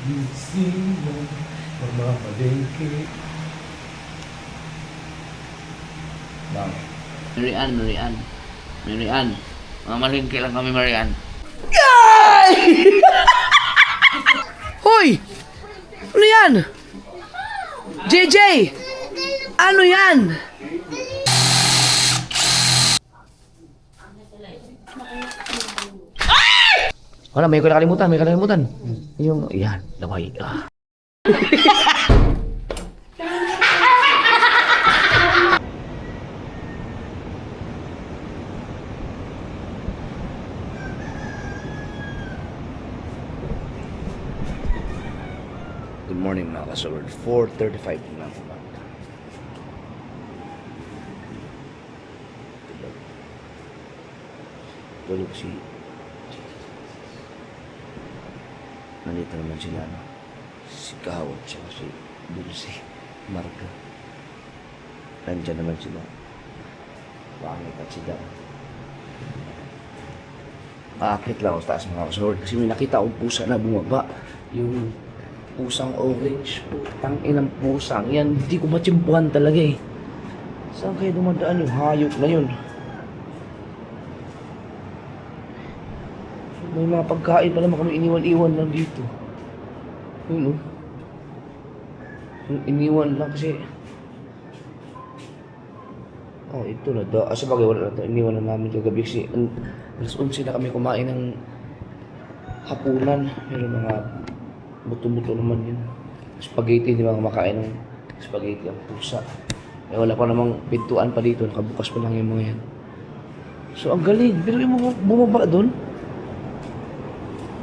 Gising mo, mamamalengke. Bang. Marian, Marian. Marian. Mamalingki lang kami, Marian. Hoy! Ano yan? JJ! Ano yan? Wala, may ko nakalimutan. Yung, yan, laway. Good morning mga kasaward. 4:35 na ako ba? Tulog si... Nandito naman sila, no? Si Kahawat siya, si Dulce, Marga. Nandiyan naman sila. Pangit at sila. Aakit lang ako sa taas mga kasaward kasi may nakita akong pusa na bumaba. Yung pusang orange. Tangin ng pusang yan. Hindi ko matsimpuhan talaga eh. Saan kayo dumadaan yung hayop na yun? May mga pagkain pa naman kami iniwan-iwan lang dito. Yun, no? Iniwan lang kasi... Oh, ito na. Sa bagay, wala na ito. Iniwan na namin kagabi kasi alas 11 na kami kumain ng hapunan. Meron mga buto-buto naman yun. Spaghetti, di ba makain ng spaghetti ang pusa. Eh, wala pa namang pintuan pa dito. Nakabukas pa lang yung mga yan. So, ang galing. Pero yung mga bumaba doon,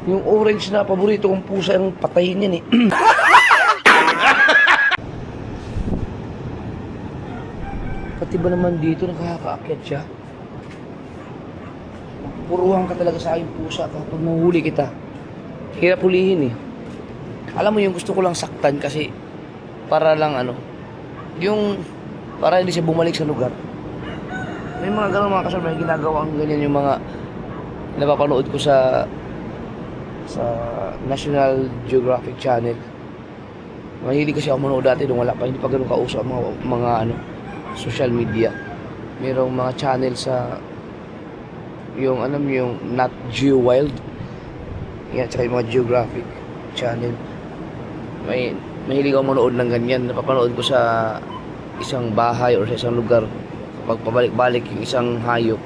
yung orange na paborito kong pusa, yung patayin yan eh. Pati ba naman dito nakakaakyat siya? Puruhan ka talaga sa aking pusa kapag nahuli kita. Hirap hulihin eh. Alam mo yung gusto ko lang saktan kasi para lang ano, yung para hindi siya bumalik sa lugar. May mga ganun mga kasal, may ginagawa ang ganyan yung mga napapanood ko sa National Geographic Channel. Mahilig kasi ako manood dati nung wala pa, hindi pa ganun kausap mga ano, social media. Merong mga channel sa yung ano yung Nat Geo Wild. Yan, tsaka yung mga Geographic Channel. Mahilig ako manood ng ganyan. Napapanood ko sa isang bahay o sa isang lugar. Kapag pabalik-balik yung isang hayop,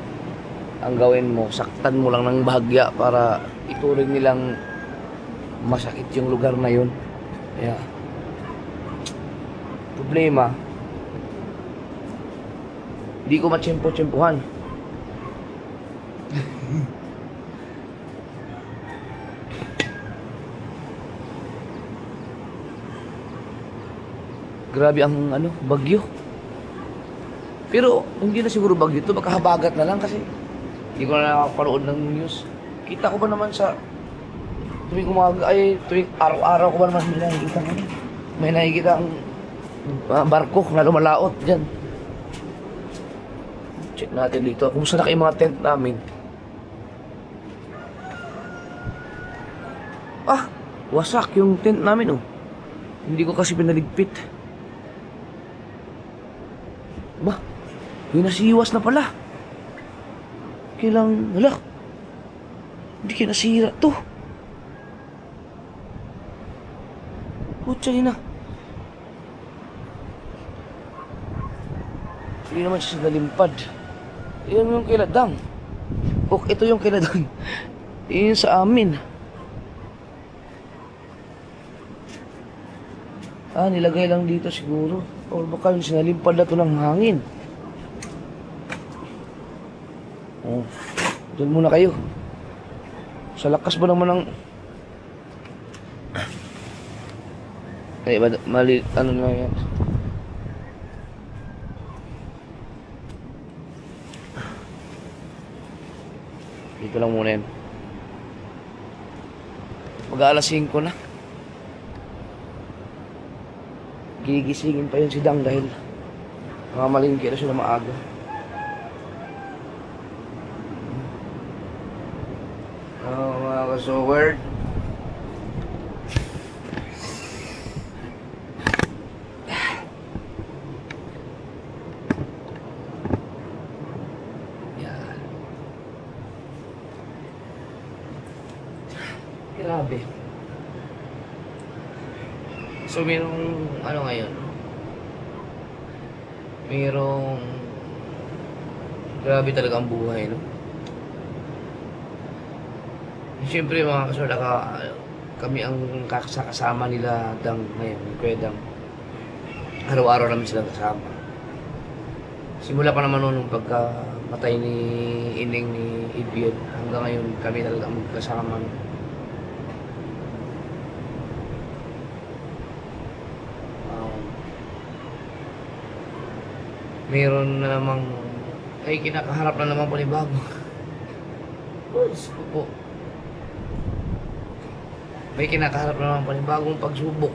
ang gawin mo, saktan mo lang ng bahagya para ituring nilang masakit yung lugar na yun. Kaya, problema, hindi ko matsempo-tsempuhan. Grabe ang ano, bagyo. Pero hindi na siguro bagyo to, baka habagat na lang kasi hindi ko na nakapanood ng news. Kita ko ba naman sa tuwing umaga ay tuwing araw-araw ko ba naman may nakikita ano? May nakikita ang barko na lumalaot dyan. Check natin dito. Kumusta na kayo mga tent namin? Ah, wasak yung tent namin oh. Hindi ko kasi pinaligpit. Ba, yung nasiwas na pala. Kailang, hala, hindi kayo nasira to. Putsa na. Hindi naman siya nalimpad. Yan yung kiladang. O, ito yung kiladang. Yun sa amin. Ah, nilagay lang dito siguro. O baka yung sinalimpad na ito ng hangin. Oh, doon muna kayo. Sa lakas ba naman ng... Ay, mali, ano na yan? Dito lang muna yan. Mag-aalas 5 na. Gigisingin pa yun si Dang dahil mamalingki na siya na maaga. Mga kasoward, grabe. So, merong, ano ngayon, merong, grabe talaga ang buhay, no? Siyempre, mga kasorda, kami ang kasama nila Dang ngayon, ni Kuya Dang. Araw-araw namin silang kasama. Simula pa naman noon nung pagkamatay ni Ineng ni Ibion, hanggang ngayon kami talaga ang magkasama. Meron na namang ay kinakaharap na naman panibago. Diyos ko po. May kinakaharap na naman panibagong pagsubok.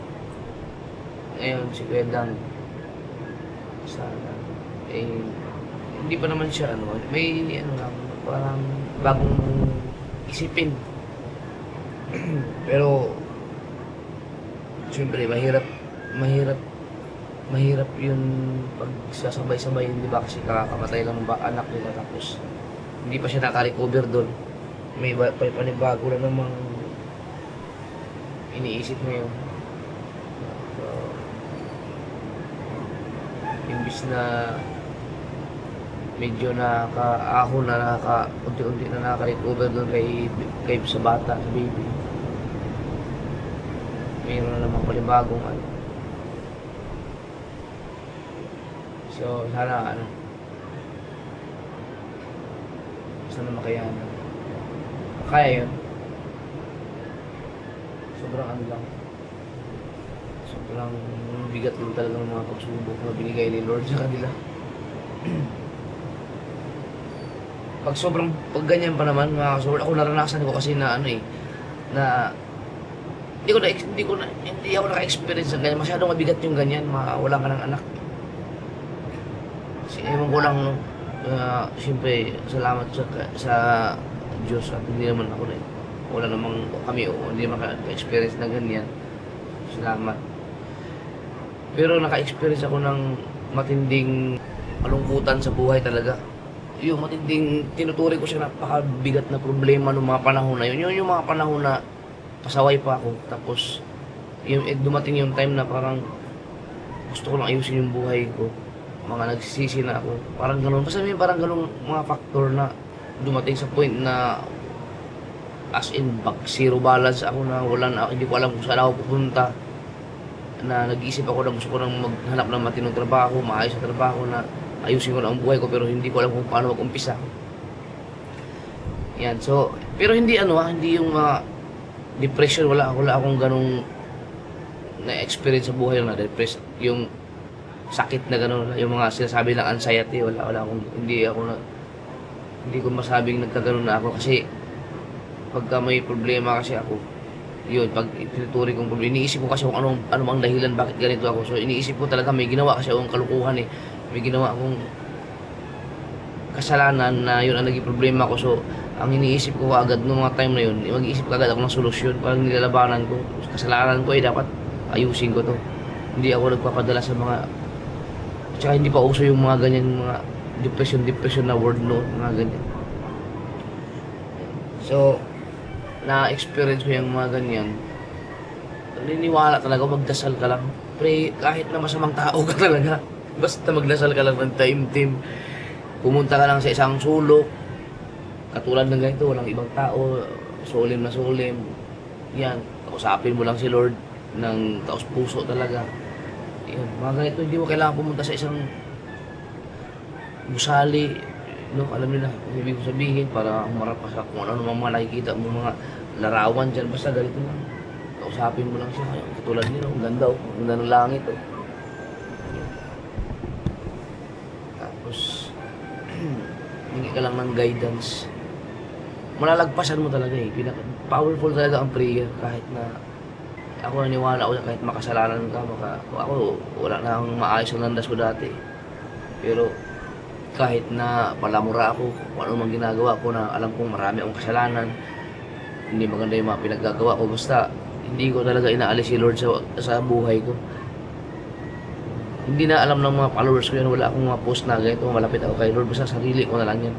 Ngayon si Kuya Dang, sana hindi pa naman siya may lang, parang bagong isipin. Pero siyempre mahirap yun pag sasabay-sabay, hindi ba, kasi kakamatay lang ng anak nila tapos hindi pa siya naka-recover doon. May panibago na namang iniisip ngayon. So, imbis na medyo nakakaahon na unti-unti na nakaka-recover doon kay sa bata, sa baby, mayroon na namang panibagong So, sana makayanan. Kaya yun. Sobrang lang. Sobrang bigat lang talaga ng mga pagsubok na binigay ni Lord sa kanila. Pag ganyan pa naman, mga kasobrang, ako naranasan ko kasi na na hindi ako naka-experience ng ganyan. Masyadong mabigat yung ganyan, wala ka ng anak. Ewan ko lang, no? Siyempre, salamat sa Diyos at hindi naman ako wala namang kami hindi maka-experience na ganyan. Salamat. Pero naka-experience ako ng matinding malungkutan sa buhay talaga. Yung matinding, tinuturi ko siya napakabigat na problema noong mga panahon na yun. Yung mga panahon na pasaway pa ako. Tapos, dumating yung time na parang gusto ko lang ayusin yung buhay ko. Mga nagsisisi na ako. Parang ganun. Basta may parang ganun mga factor na dumating sa point na as in zero balance ako, na hindi ko alam kung saan ako pupunta. Na nag-iisip ako na gusto ko nang maghanap ng matinong trabaho, maayos na trabaho na ayusin ko na ang buhay ko, pero hindi ko alam kung paano mag-umpisa. Yan. So, pero hindi hindi yung depression, wala akong ganung na-experience sa buhay na depressed. Yung sakit na gano'n, yung mga sinasabi ng anxiety, wala akong, hindi ko masabing nagkagano'n na ako, kasi pagka may problema kasi ako, yun, pag itinuturi kong problema, iniisip ko kasi kung ano ang dahilan bakit ganito ako. So iniisip ko talaga may ginawa kasi akong kalukuhan may ginawa akong kasalanan na yun ang naging problema ko. So ang iniisip ko agad noong mga time na yun, mag-iisip agad ako ng solusyon, parang nilalabanan ko kasalanan ko, dapat ayusin ko to. Hindi ako nagpapadala sa mga, tsaka hindi pa uso yung mga ganyan, mga depression na word, no, mga ganyan. So, na-experience ko yung mga ganyan. Naniniwala talaga, magdasal ka lang. Pray, kahit na masamang tao ka talaga. Basta magdasal ka lang ng time. Pumunta ka lang sa isang sulok. Katulad ng ganito, walang ibang tao. Sulim na sulim. Yan, kausapin mo lang si Lord ng taos puso talaga. Yan, mga ganito, hindi mo kailangan pumunta sa isang gusali, no, alam nila kung ibig ko sabihin, para humarap pa sa kung ano mga nakikita mo, mga larawan dyan, basta ganito lang, kausapin mo lang siya. Katulad nila, ang ganda, ang ganda ng langit, tapos hingi ka lang ng guidance, malalagpasan mo talaga powerful talaga ang prayer. Kahit na ako naniwala ako, kahit makasalanan ka, ako wala na akong maayos ang landas ko dati, pero kahit na palamura ako kung ano mang ginagawa ko, na alam kong marami akong kasalanan, hindi maganda yung mga pinaggagawa ko, basta hindi ko talaga inaalis si Lord sa buhay ko. Hindi na alam ng mga followers ko yan, wala akong mga post na ganito, malapit ako kay Lord, basta sarili ko na lang yan.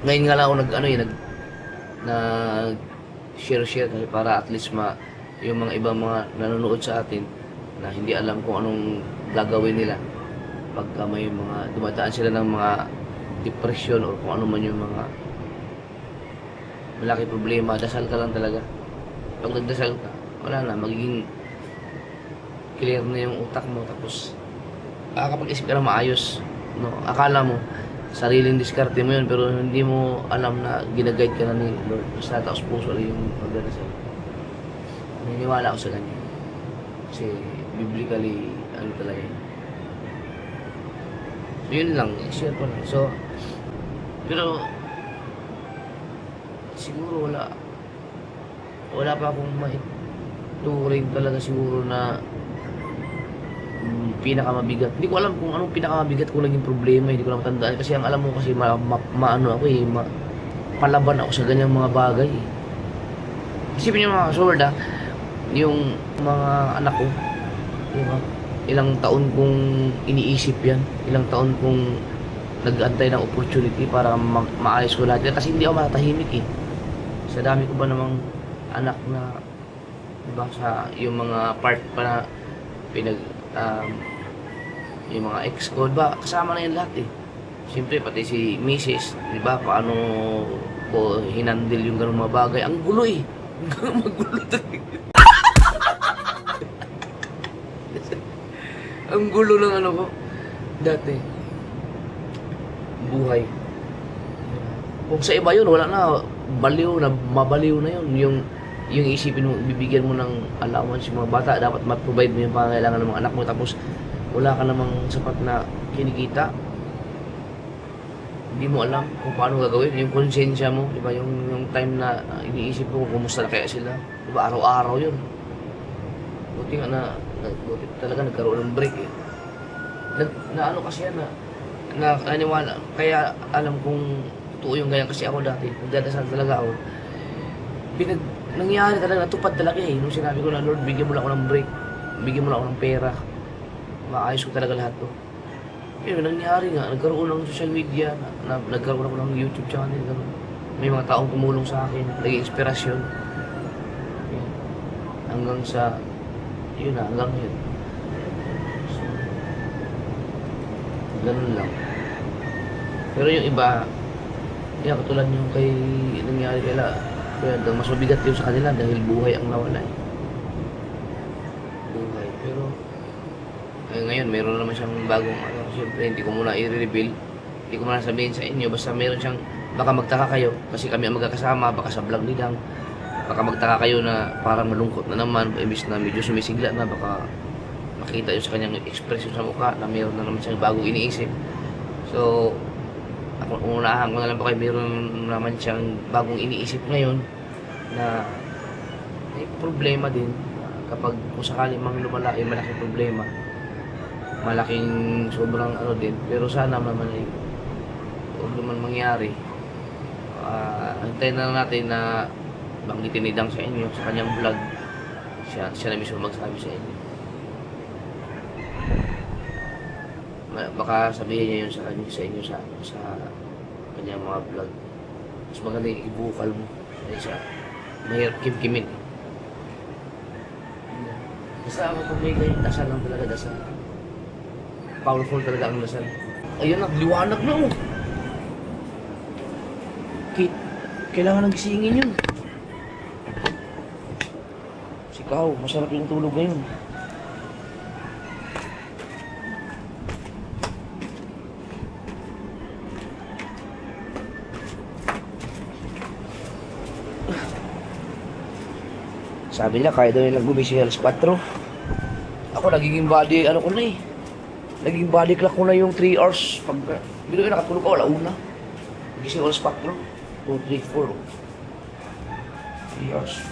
Ngayon nga lang ako share kasi para at least yung mga ibang mga nanonood sa atin na hindi alam kung anong gagawin nila pagka may mga dumadaan sila ng mga depression o kung ano man yung mga malaki problema. Dasal ka lang talaga. Pag nagdasal ka, wala na, magiging clear na yung utak mo, tapos makakapag-isip ka na maayos, no? Akala mo sariling diskarte mo yun, pero hindi mo alam na ginaguide ka na ni Lord. Basta taos puso lang yung pagdadasal. Naniniwala ako sa ganyan. Kasi biblically, ano talaga yun. So yun lang, share ko lang. So, pero siguro wala pa akong maituring talaga siguro na pinakamabigat. Hindi ko alam kung anong pinakamabigat ko naging problema, hindi ko lang matandaan. Kasi ang alam mo kasi maano ako palaban ako sa ganyang mga bagay. Isipin niyo mga kasword yung mga anak ko, ilang taon kong iniisip yan, ilang taon kong nag-antay ng opportunity para maayos ko lahat. Kasi hindi ako matatahimik Sa dami ko ba namang anak na, diba, sa yung mga part pa na yung mga ex ko, diba, kasama na yung lahat Siyempre, pati si Mrs., diba, paano ko hinandle yung ganung mga bagay. Ang gulo magulo talaga. Ang gulo ng ano ko, dati. Buhay. Kung sa iba yun, wala na, mabaliw na yun. Yung isipin mo, bibigyan mo ng allowance yung mga bata, dapat ma-provide mo yung pangangailangan ng mga anak mo, tapos wala ka namang sapat na kinikita. Hindi mo alam kung paano gagawin. Yung konsensya mo, diba? Yung time na iniisip mo kung kumusta na kaya sila. Diba? Araw-araw yun. Buti nga buti talaga nagkaroon ng break na ano kasi yan na naniwala. Kaya alam kong totoo yung ganyan kasi ako dati. Nagdadasal talaga ako. Nangyari talaga, natupad talaga Nung sinabi ko na, Lord, bigyan mo lang ako ng break. Bigyan mo lang ako ng pera. Maayos ko talaga lahat to. Yun, nangyari nga. Nagkaroon ng social media. Nagkaroon ako ng YouTube channel. Ganun. May mga taong tumulong sa akin. Naging inspirasyon. Yun. Hanggang sa, hanggang yun. So, ganun lang. Pero yung iba, katulad yung nangyari kaya mas mabigat yun sa kanila dahil buhay ang nawala Buhay. Pero ngayon meron naman siyang bagong siyempre hindi ko muna i-reveal. Hindi ko muna sabihin sa inyo. Basta meron siyang, baka magtaka kayo kasi kami ang magkakasama, baka sa vlog ni Dang. Baka magtaka kayo na parang malungkot na naman, imbis na medyo sumisigla na, baka makita yun sa kanyang expression sa mukha na meron na naman siyang bagong iniisip. So ako, unahan ko na lang po kayo, meron naman siyang bagong iniisip ngayon na may problema din. Kapag kung sakali mang lumala, malaking problema, malaking sobrang din, pero sana naman huwag naman mangyari. Antayin na lang natin na banggitin ni Dang sa inyo sa kanyang vlog. Siya na mismo magsabi sa inyo. Baka sabihin niya yun sa inyo sa kanyang mga vlog. Mas maganda yung ibukal mo. Sa mahirap kim-kimin. Basta ako pag may ganyan, dasal lang talaga, dasal. Powerful talaga ang dasal. Ayun na, liwanag na Kailangan ng gisingin yun. Sikaw, masarap yung tulog ngayon. Sabi nila, kaya daw nilang gumising alas 4. Ako, nagiging body, ko na Naging body clock ko na yung 3 hours. Pag binuwi nakatulog ko, alauna. Gising alas 4. 2, 3, 4. 3 hours.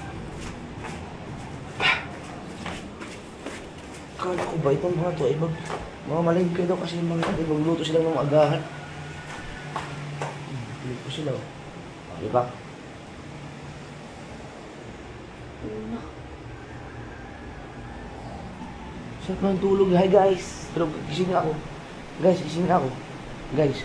Kala ko ba itong mga to ay mga malingkay daw kasi magluto sila ng agahan. Luto sila diba? Sarap ng tulog. Hi guys. Pero gising na ako. Guys.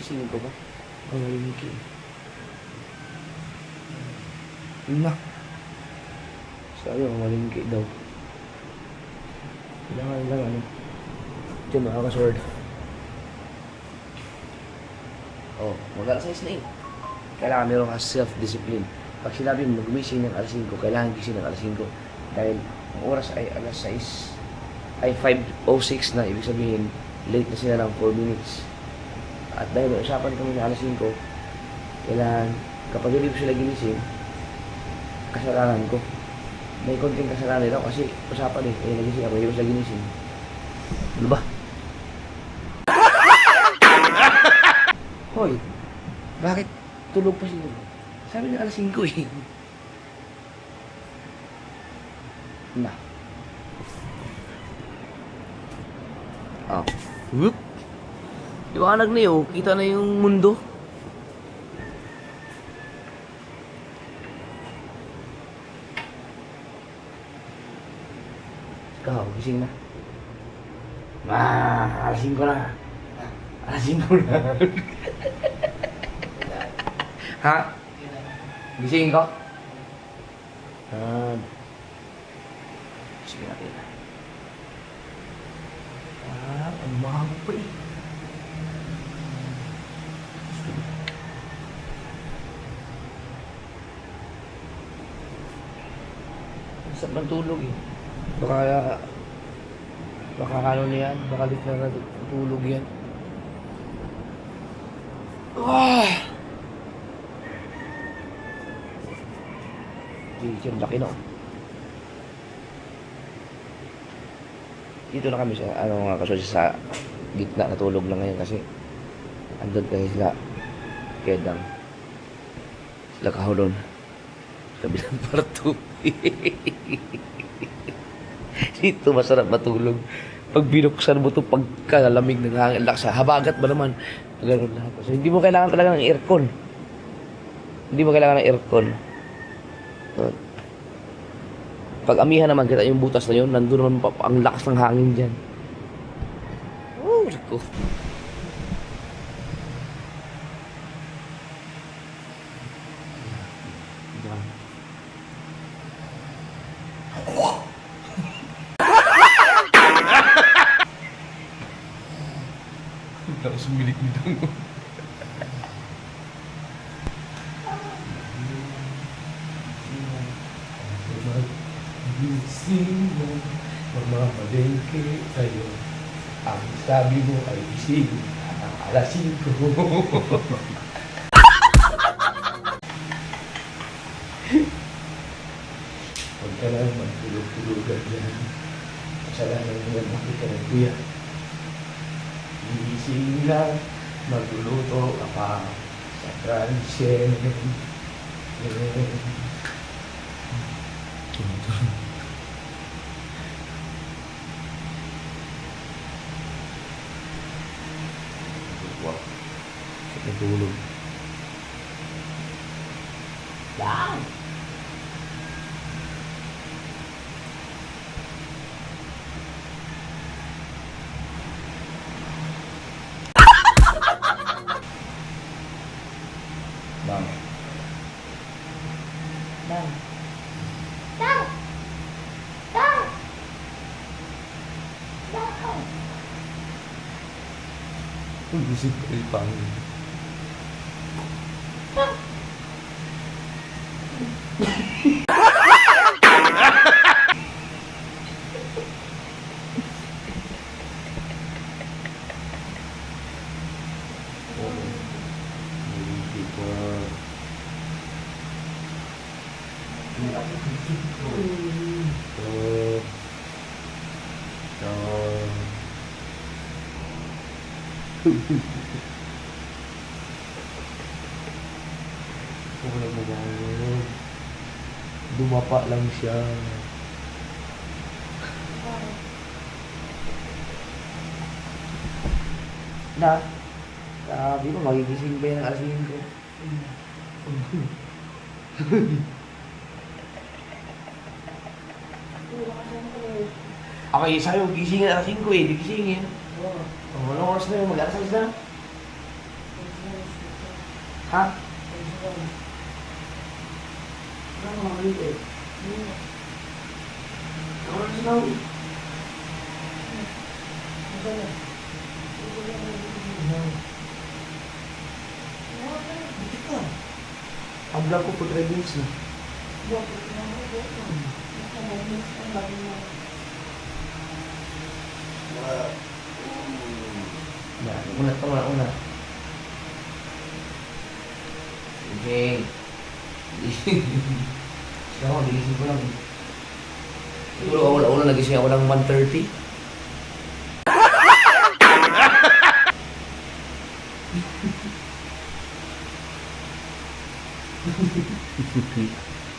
Gisingin ko ba? Mamalingki. Yun na. Sabi, mamalingki daw. Kailangan lang ano. Ito mga kasword. Oh, mag-alas 6 na eh. Kailangan meron ka self-discipline. Pag sinabi mo gumising ng alas 5, kailangan gising ng alas 5. Dahil ang oras ay alas 6, ay 5:06 na. Ibig sabihin, late na sila ng 4 minutes. At dahil may usapan kami na alas 5, kailangan, kapag hindi ko sila ginising, kasalanan ko. May konting kasalanan nila kasi usapan eh. Kaya nagising ako, hindi ko sila ginising. Ano ba? Hoy, bakit tulog pa sila? Sabi niya alas 5 eh. Na. Ah. Whoop. Liwanag na yun. Kita na yung mundo. Ikaw, gising na. Alas 5 na. Alas 5 na. Ha? Gisingin ko? Sige natin. Ang mahaba pa eh. Sarap ng tulog eh. Baka ano na yan, baka lit na natulog yan. Yung laki no. Dito na kami sa ano nga kasi sa gitna, natulog lang ngayon kasi andun kasi sila kedang sila kahulon kabilang parto. Dito masarap matulog pag binuksan mo to pagkalamig ng hangin laksa habagat ba naman gano'n lahat. So hindi mo kailangan talaga ng aircon, hindi mo kailangan ng aircon. Pag amihan naman kita yung butas na yun, nandun naman pa ang lakas ng hangin dyan. Oh, ko. Tapos umilik-milik mo. Gising mo, mamamalengke tayo. Ang sabi mo ay gising ang alas 5. Huwag ka lang magtulog-tulogan dyan. Kasalanan mo yan, bakit ka ng kuya. Gising lang, magluluto ka pa sa transyen. Wow. Natulog. Down! Bang. Bang. Bang. Bang. Bang. Gising ko yung pangin. Wala mo ba? Dumapa lang siya. Na? Sabi mo, magigising ba yan ang alas 5? Okay, sa'yo, gisingin alas 5 eh, di gisingin. Anong oras na yun? Mag-alas 6 na? Ha? Ano mga malite? Ano na sinaw? Ang vlog ko po 3 minutes na. Yan, una. Okay. Siya ako, gigising ko lang. Siguro una nagising ako ng 1:30.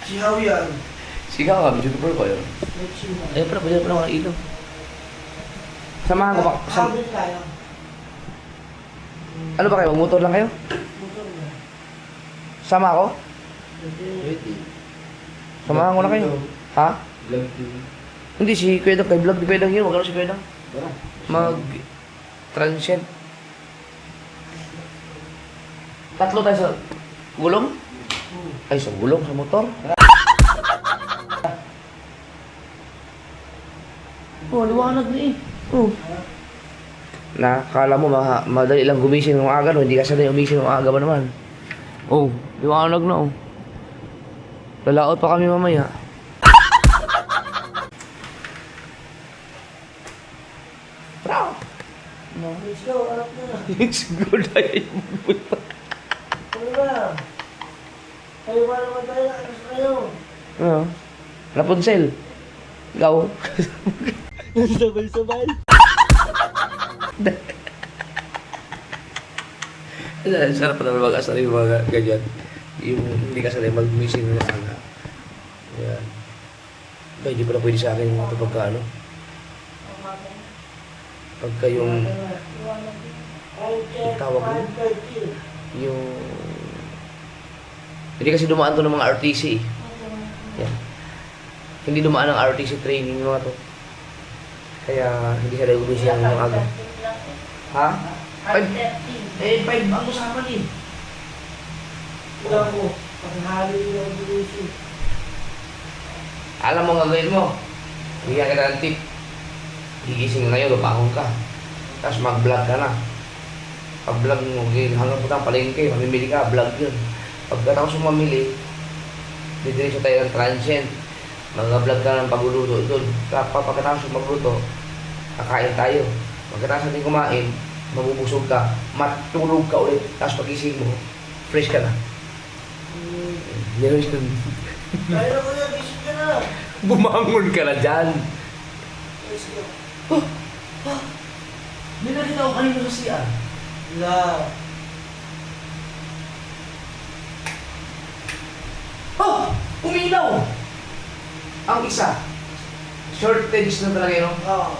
Sihaw yan. Sigaw ka, YouTuber ko yun. Ayun pala, pwede pala ako ng ilaw. Samahan ko pa. Habit tayo. Ano ba kayo? Motor lang kayo? Motor na. Sama ako? Pwede. Samahan ko na kayo. Ha? Vlog din. Hindi, si Kuya Dang, kay vlog ni Kuya Dang yun. Wag ano si Kuya Dang. Tara. Mag-transient. Tatlo tayo sa gulong? Ay, sa gulong, sa motor. Oh, liwanag na eh. Oh. Nakakala mo madali lang gumising ng aga, no? Hindi ka sanay umising ng aga ba naman? Oh, liwanag na oh. Lalaot pa kami mamaya. Bro! Let's go, harap na. Siguro tayo yung Ano ba? Kayo ba naman tayo? Alas kayo? Ano? Rapunzel. Ikaw. Sabay-sabay. Sarap na mag-asal yung mga ganyan. Yung hindi ka sanay mag-missing na aga. Ayan. Ba, hindi pala pwede sa akin yung ito pagka ano. Pagka yung tawag mo? Yung... Hindi kasi dumaan to ng mga RTC eh. Yan. Hindi dumaan ng RTC training yung mga to. Kaya hindi sila gumising ng mga aga. Ha? 5? Eh, 5 ang usapan eh. Wala ko. Paghali yung bulusip. Alam mo ang gagawin mo. Bigyan kita ng tip. Gigising na ngayon, lupangon ka. Tapos mag-vlog ka na. Pag-vlog mo, hanggang punta ang palengke, mamimili ka, vlog yun. Pagkatapos mo mamili, didiretso tayo ng transient. Mag-vlog ka ng pagluluto doon. Pagkatapos mo magluto, kakain tayo. Pagkatapos natin kumain, mabubusog ka, matulog ka ulit. Tapos pagising mo, fresh ka na. Meron yun. Kaya na ko yan, gising ka na. Bumangon ka na dyan. Let's go. May nakita ko kanina sa CR. La. Oh! Uminaw! Ang isa. Shortage na talaga yun. Oo.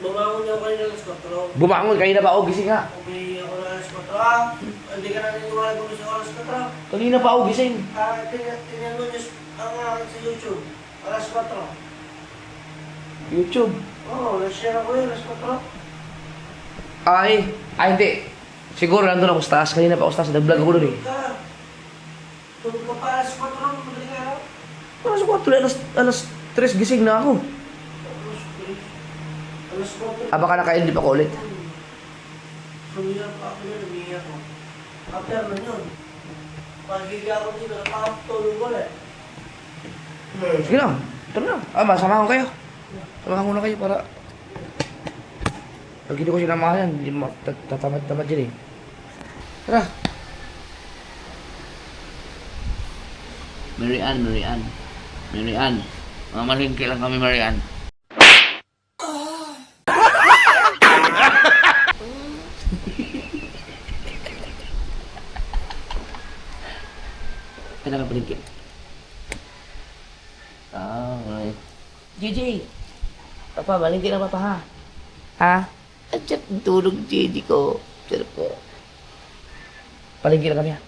Bumangon niya kanina alas 4. Bumangon kanina pa ako, gising nga. Umihi ako na alas 4. Hindi ka naniniwala kung gusto ko alas 4. Kanina pa ako gising. Tingnan mo news ang sa YouTube. Alas 4. YouTube. Oo, nag-share ako yun, alas 4. Ay, hindi. Siguro nandun ako sa taas. Kanina pa ako sa taas. Nag-vlog ako doon eh. Tulog ka pa alas 4 ng madaling araw. Alas 4, alas 3 gising na ako. Alas 4. Ah, baka nakailip ako ulit. Sumiyak pa ako yun, umiyak ako. After nun yun. Paghiga ako dito, napakatulog ko ulit. Sige lang. Tara na. Ah, samahan ko kayo. Samahan ko na kayo para... Pag hindi ko sinamahan yan, hindi tatamad-tamad yan eh. Tara. Mary Ann. Mamalingki lang kami, Mary Ann. Kailangan palingki. Okay. JJ! Papa, malingki lang papa ha. Ha? At tulog JJ ko. Sarap ko. Palingki lang kami ha.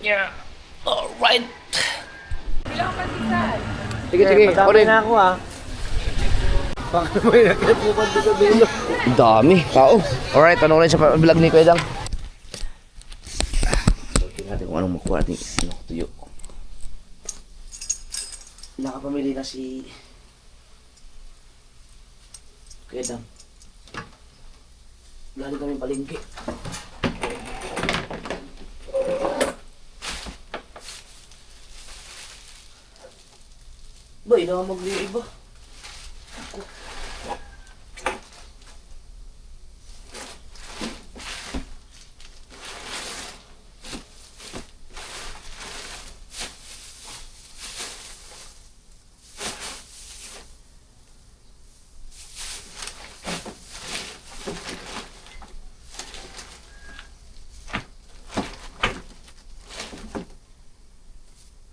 Yeah. Alright. Sige, sige. Madami Ulit. na ako ah. Baka may nagkipupan dito dulo. Ang dami. Tao. Alright, panoorin sa vlog ni Kuya Dang. Tingnan natin kung anong makuha natin. Ano, tuyo. Nakapamili na si Kuya Dang. Lalo kami palengke. Ba, ina mag-liig ba?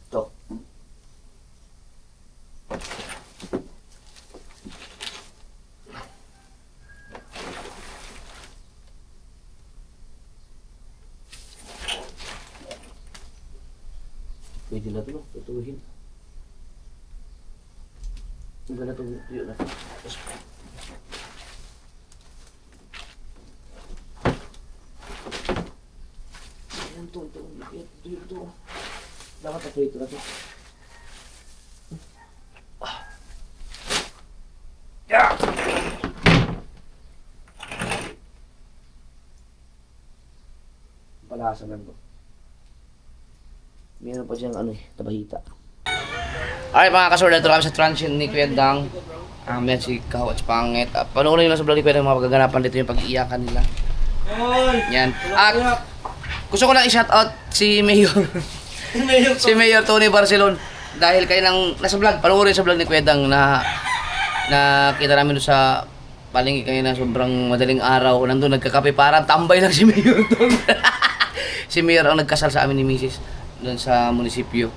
Ito. Pwede na ito, no? Tutuhin. Ang ganda itong tuyo na. Tapos, ayan ito, tuyo ito. Dapat na prito na ito. Yeah! Palasa lang ito. Meron pa diyang ano eh, tabahita. Alright mga kasor, dito kami sa transient ni Kuya Dang. Yan si Kawats Pangit. Panoorin nyo lang sa vlog ni Kuya Dang mga pagaganapan dito yung pag-iiyakan nila. Yan. Gusto ko lang i-shoutout si Mayor. Si Mayor Tony Barcelon. Dahil kayo nang nasa vlog, panoorin sa vlog ni Kuya Dang na kita namin doon sa palengke kayo na sobrang madaling araw. Nandun nagkakape, parang tambay lang si Mayor doon. Si Mayor ang nagkasal sa amin ni Mrs. doon sa munisipyo.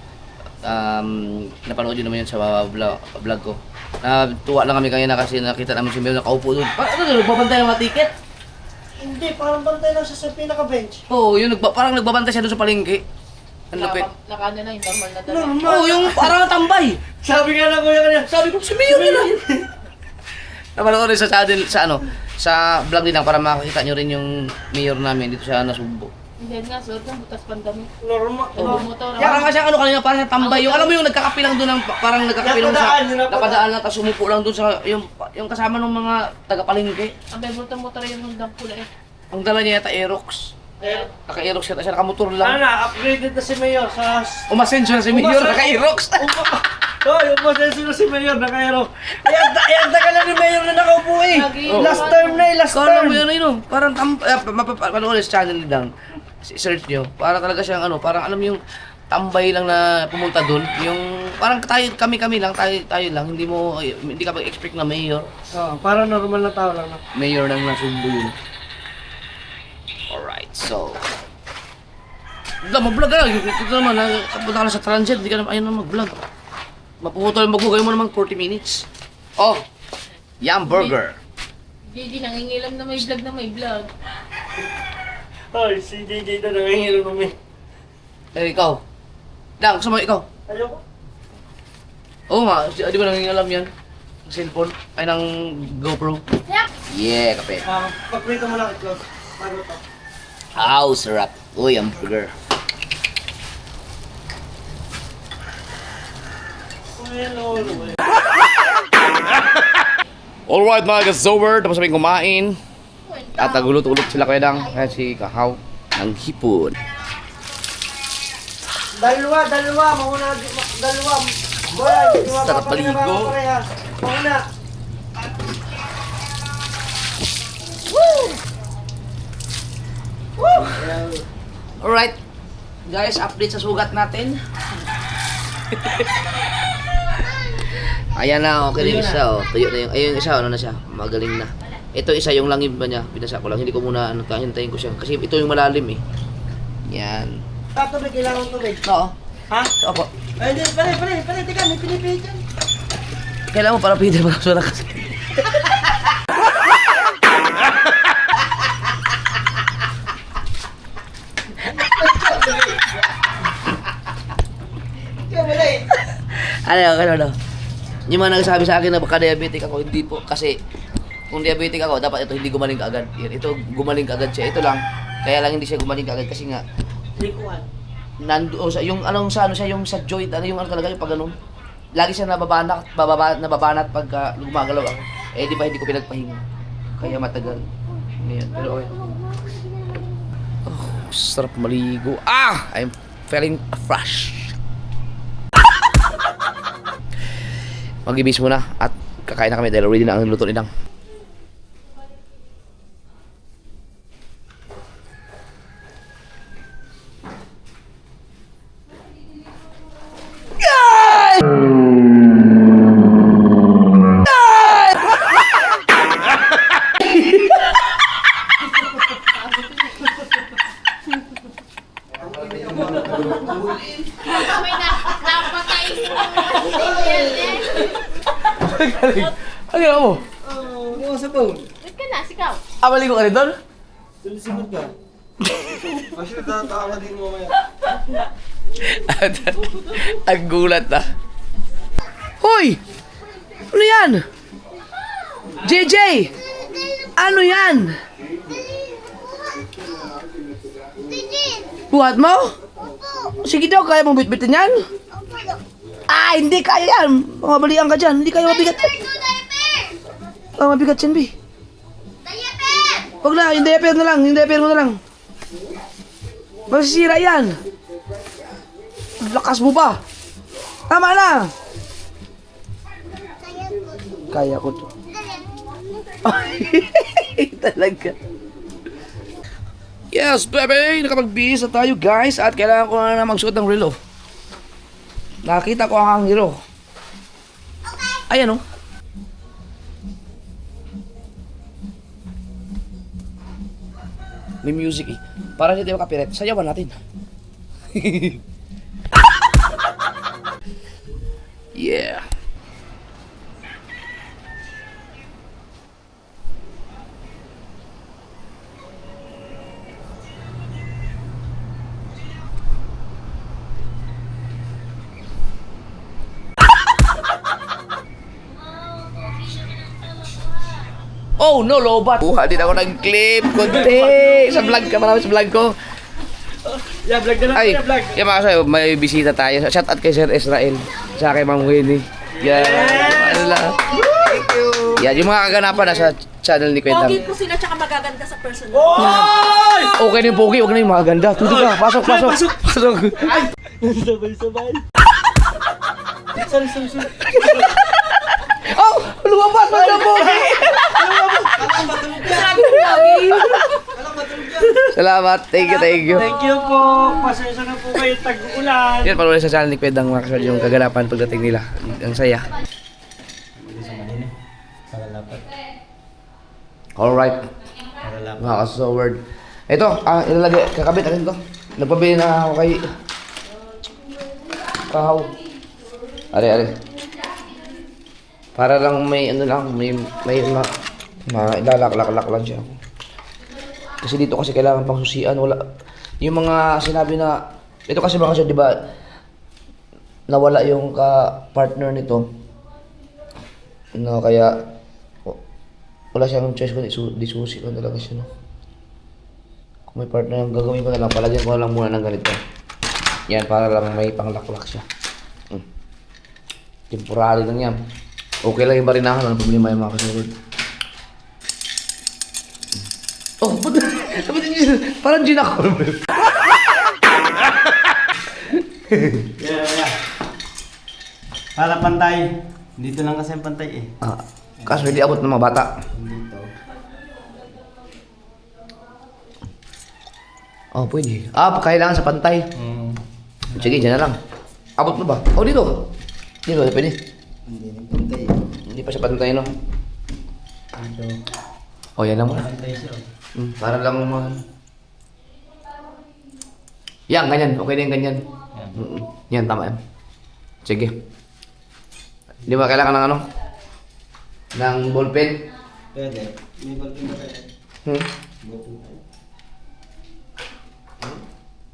Napanood yun naman yun sa vlog ko. Tuwa lang kami kanina kasi nakita namin si Mayor nakaupo doon. Ano doon? Nagbabantay ng mga ticket? Hindi, parang bantay lang siya sa pinaka-bench. Oo, yun, parang nagbabantay siya doon sa palengke. Ang lapit. Nakano na yung normal na dala. Normal. Oo, yung parang natambay. Sabi nga na kuya kanina. Sabi ko, si Mayor nila. Napanood rin sa channel, sa vlog din lang para makakita nyo rin yung Mayor namin dito sa Nasugbo. Hindi nga, suot lang, butas pandami. Normal. Motor. Parang kasi ano kanina, parang tambay. Yung alam mo yung nagkakapi lang doon, parang nagkakapi lang sa napadaan lang, tapos umupo lang doon sa yung kasama ng mga taga-palengke. Ang may motor yung hanggang pula eh. Ang dala niya yata Aerox. Naka-Aerox yata siya, nakamotor Ano lang. na, upgraded na si Mayor sa... Umasenso na si Mayor, naka-Aerox. Hoy, umasenso na si Mayor, naka-aero. Ayan, tagal na ni Mayor na nakaupo eh. Last term na eh, last Kala term. mo yun, parang mapapanood sa channel ni Dang. Search nyo, para talaga siyang parang alam yung tambay lang na pumunta doon. Yung parang kami lang, tayo lang. Hindi ka mag-expect na mayor. Oh, parang normal na tao lang na. Mayor ng Nasugbo yun. Alright, so... mag-vlog ka lang. Ito naman, punta ka na sa transit, hindi ka naman, ayun na mag-vlog. Maghugay mo naman 40 minutes. Oh! Yum Burger! JJ, nangingilam na may vlog. Hoy, si DJ na nangingilo namin. Eh, ikaw. Dang, gusto mo ikaw? Ayoko. Oo nga, di ba nangingalam yan? Ang cellphone? Ay, ng GoPro? Yeah, kape. Pag-prito mo lang itlog. Bago to. Wow, sarap. Uy, ang burger. Alright mga ka-sober, tapos sabihin kumain. At nagulot-ulot sila kaya Dang. Kaya si Kahaw ng hipon. Dalawa. Mauna. Dalawa. Boy, di ba Sarap papakita maligo. ba parehas? Mauna. Alright. Guys, update sa sugat natin. Ayan na, okay na yung isa, oh. Tuyo na yung, ayun yung isa, ano na siya, magaling na. Ito isa, yung langib ba niya, pinasa ko lang, hindi ko muna, hintayin ko siya. Kasi ito yung malalim eh. Yan. Tubig, kailangan tubig. Oo. Ha? Opo. Ay, hindi, pare, teka, may pinipili dyan. Kailangan mo para pwede mo na kasi. Kaya wala eh. Ano? Yung mga nagsasabi sa akin na baka diabetic ako, hindi po. Kasi kung diabetic ako, dapat ito hindi gumaling kaagad. Yan, ito gumaling kaagad siya. Ito lang, kaya lang hindi siya gumaling kaagad kasi nga Likuan. sa yung anong sa ano siya yung sa joint ano yung ano talaga yung pag ganun. Lagi siya nababanat pagka gumagalaw ako. Eh di ba hindi ko pinagpahinga. Kaya matagal. Ngayon, pero okay. Oh, sarap maligo. I'm feeling fresh. Mag-ibis muna at kakain na kami dahil ready na ang luto ni Dang. May napatay mo. Ano ginawa mo? Oo, sa phone. Ba't ka na, sikaw? Maligo ka rin doon? Tulisimod ka. Actually, tatawa din mo maya. Ang gulat na. Hoy! Ano yan? JJ! Ano yan? Buhat mo? Sige daw, kaya mong bitbitin yan? Hindi kaya yan. Mabalian ka dyan. Hindi kaya mabigat. Mabigat yan, Bi. Huwag na, yung diaper na lang. Yung diaper mo na lang. Masisira yan. Lakas mo pa. Tama na. Kaya ko to. Talaga. Yes, baby! Nakapag-bihis na tayo, guys. At kailangan ko na magsuot ng relo. Nakita ko ang hero. Ayan, oh. May music, eh. Para hindi tayo copyright. Sayawan natin. Yeah. Oh no, lobat! Buha din ako ng clip, konti! Sa vlog ka, marami sa vlog ko. Yeah, vlog na lang. Ay, Vlog. yung mga kasayo, may bisita tayo. Shout out kay Sir Israel. Sa kay Ma'am Winnie. Yan. Thank you. Yan, yung mga kaganapan na sa channel ni Kwentang. Pogi po sila tsaka magaganda sa personal. Oy! Okay na yung pogi, huwag na yung mga ganda. Tuto ka, pasok. Pasok. Sabay-sabay. Sorry. Oh! Lumabas! Wag na pogi! Alam matulog yan. Sabi ko lagi. Alam matulog yan. Salamat. Thank you. Thank you po. Pasensya na po kayo tag-ulan. Yan, panulit sa channel ni Kwentang mga kasal yung kaganapan pagdating nila. Ang saya. Alright. Mga kasaward. Ito, ilalagay, kakabit natin to. Nagpabili na ako kay Kahaw. Are. Para lang may ano lang, may ilalak-lak lang siya. Kasi dito kasi kailangan pang susian, wala. Yung mga sinabi na, ito kasi mga kasya, di ba, nawala yung ka-partner nito. No, kaya, wala siyang choice kundi disusi lang talaga siya, no. Kung may partner, ang gagawin ko na lang, palagyan ko na lang muna ng ganito. Yan, para lang may panglaklak siya. Temporary lang yan. Okay lang yung barinahan, walang problema yung mga kasunod. Oh, ba't parang gin ako. Yeah. Para pantay. Dito lang kasi ang pantay eh. Kaso hindi abot ng mga bata. Dito. Oh, pwede. Kailangan sa pantay. Sige, dyan na lang. Abot mo ba? Oh, dito. Dito, pwede. Hindi na pantay. Hindi pa siya pantay, no? Dito. Oh, yan lang muna. Pantay siya. Para lang yan, ganyan. Okay na yung ganyan. Yan, tama yan. Sige. Hindi ba kailangan ng ano? Ng ballpen? Pwede. May ballpen na pwede. Ballpen.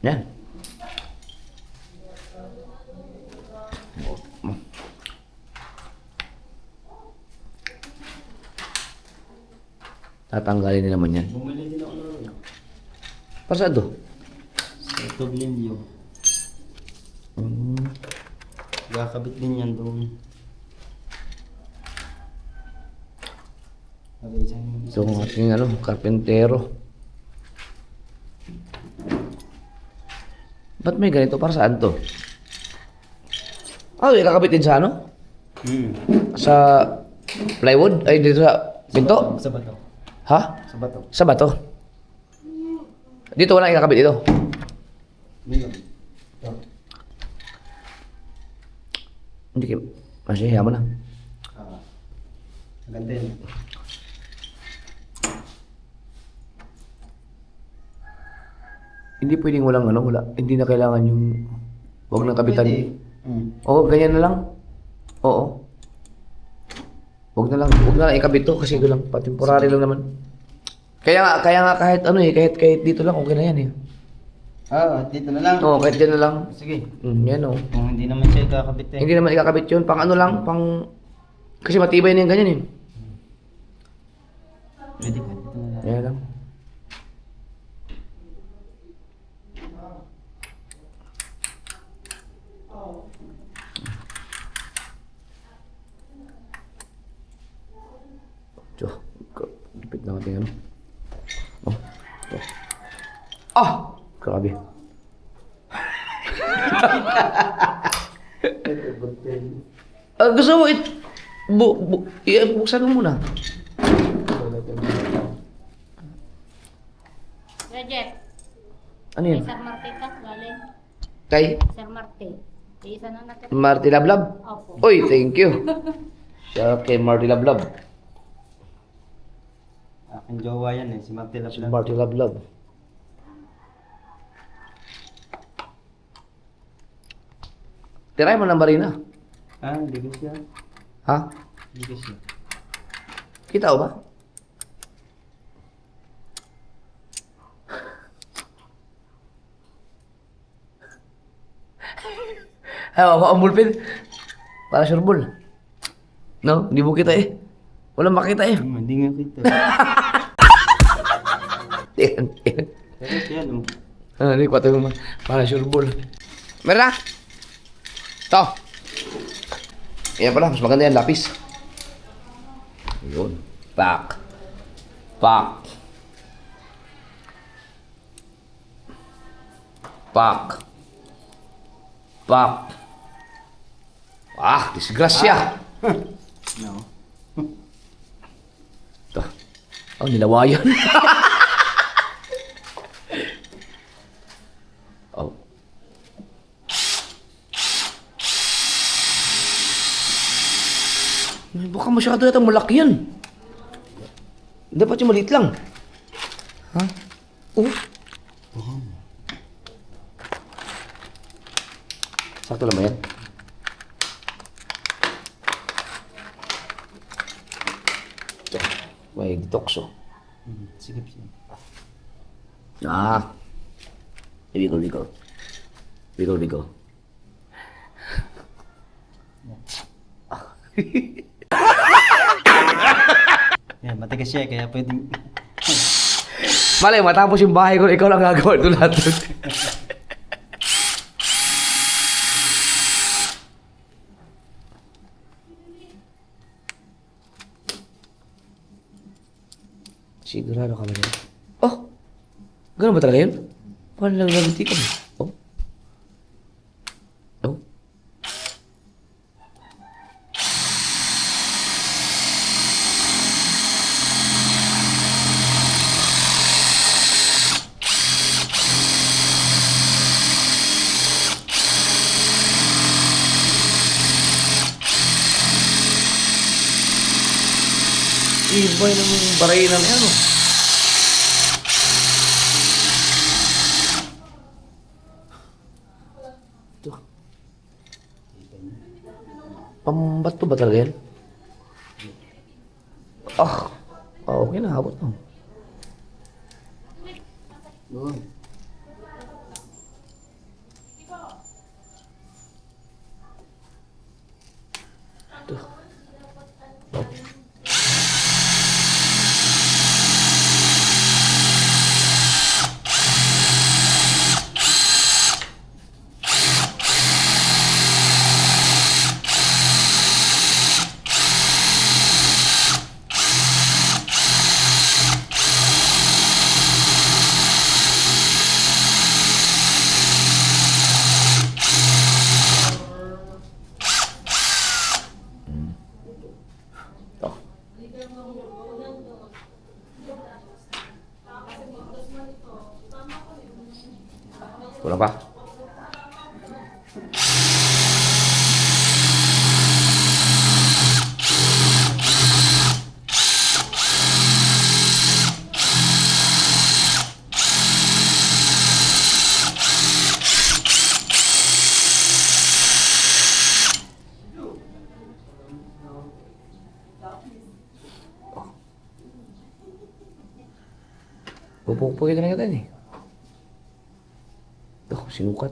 Yan. Tatanggalin din naman yan. Bumili din ako ng Para saan to? sa Toblenio. Gakabit din yan doon. Ito ang ating karpentero. Ba't may ganito? Para saan to? Ikakabit din sa ano? Sa plywood? Ay, dito sa pinto? Sa bato. Ha? Sa bato. Sa bato? Dito walang ikakabit dito? Dito. Hindi kayo. Masya, mo na. Ganda yun. Hindi pwedeng walang wala. Hindi na kailangan yung wag nang kabitan. Pwede. Oo, ganyan na lang. Oo. Wag na lang ikabit to kasi ito lang, temporary lang naman. Kaya nga kahit kahit dito lang okay na yan eh. Dito na lang. Oo, kahit dyan na lang. Sige. Yan oh. Kung hindi naman siya ikakabit eh. Hindi naman ikakabit yun, pang ano lang, kasi matibay na yung ganyan eh. Pwede ka. Dito na lang. Yan lang. Diyo, lipit na natin ano. Oh, ito. Grabe. Gusto mo buksan mo muna. Jeff, Ano yun? Sir Martin ka, galing. Kay Sir Martin. Isa na natin. Marty Lablab? Opo. Uy, thank you. Shout out kay Marty Lablab. Aking jowa yan eh. Si Marty Si Lablab. Marty Lablab. Tiray mo ng barina. Hindi ko siya. Ha? Hindi ko siya. Kita ko ba? Ay, ako ang bulpin. Para sure ball. No, hindi mo kita eh. Walang makita eh. Hindi nga kita. Yan, yan. Pero yan oh. Hindi ko ito yung para sure ball. Meron na. Ito. Yan pala, mas maganda yan, lapis. Yun. Pak. Pak. Pak. Pak. Disgrasya. No. Ito. Oh, nilawayan. Oh. Ay, baka masyado yatang malaki yan. Dapat yung maliit lang. Ha? Sakto naman yan. Ito, may tokso. Sige siya. Bigo. Yan, matigas siya eh, kaya pwedeng... Malay, matapos yung bahay ko, ikaw lang gagawa ito lahat. Sigurado ka ba yan? Oh! Ganun ba talaga yun? Paano lang nabiti ka ba? Oh? Oh? Ibay ng baray na yan, oh. Ito. Pambato ba talaga yan? Okay na, habot na. Doon. Ito. Kulang pa? Pupukpukin na kita eh. Ito, sinukat.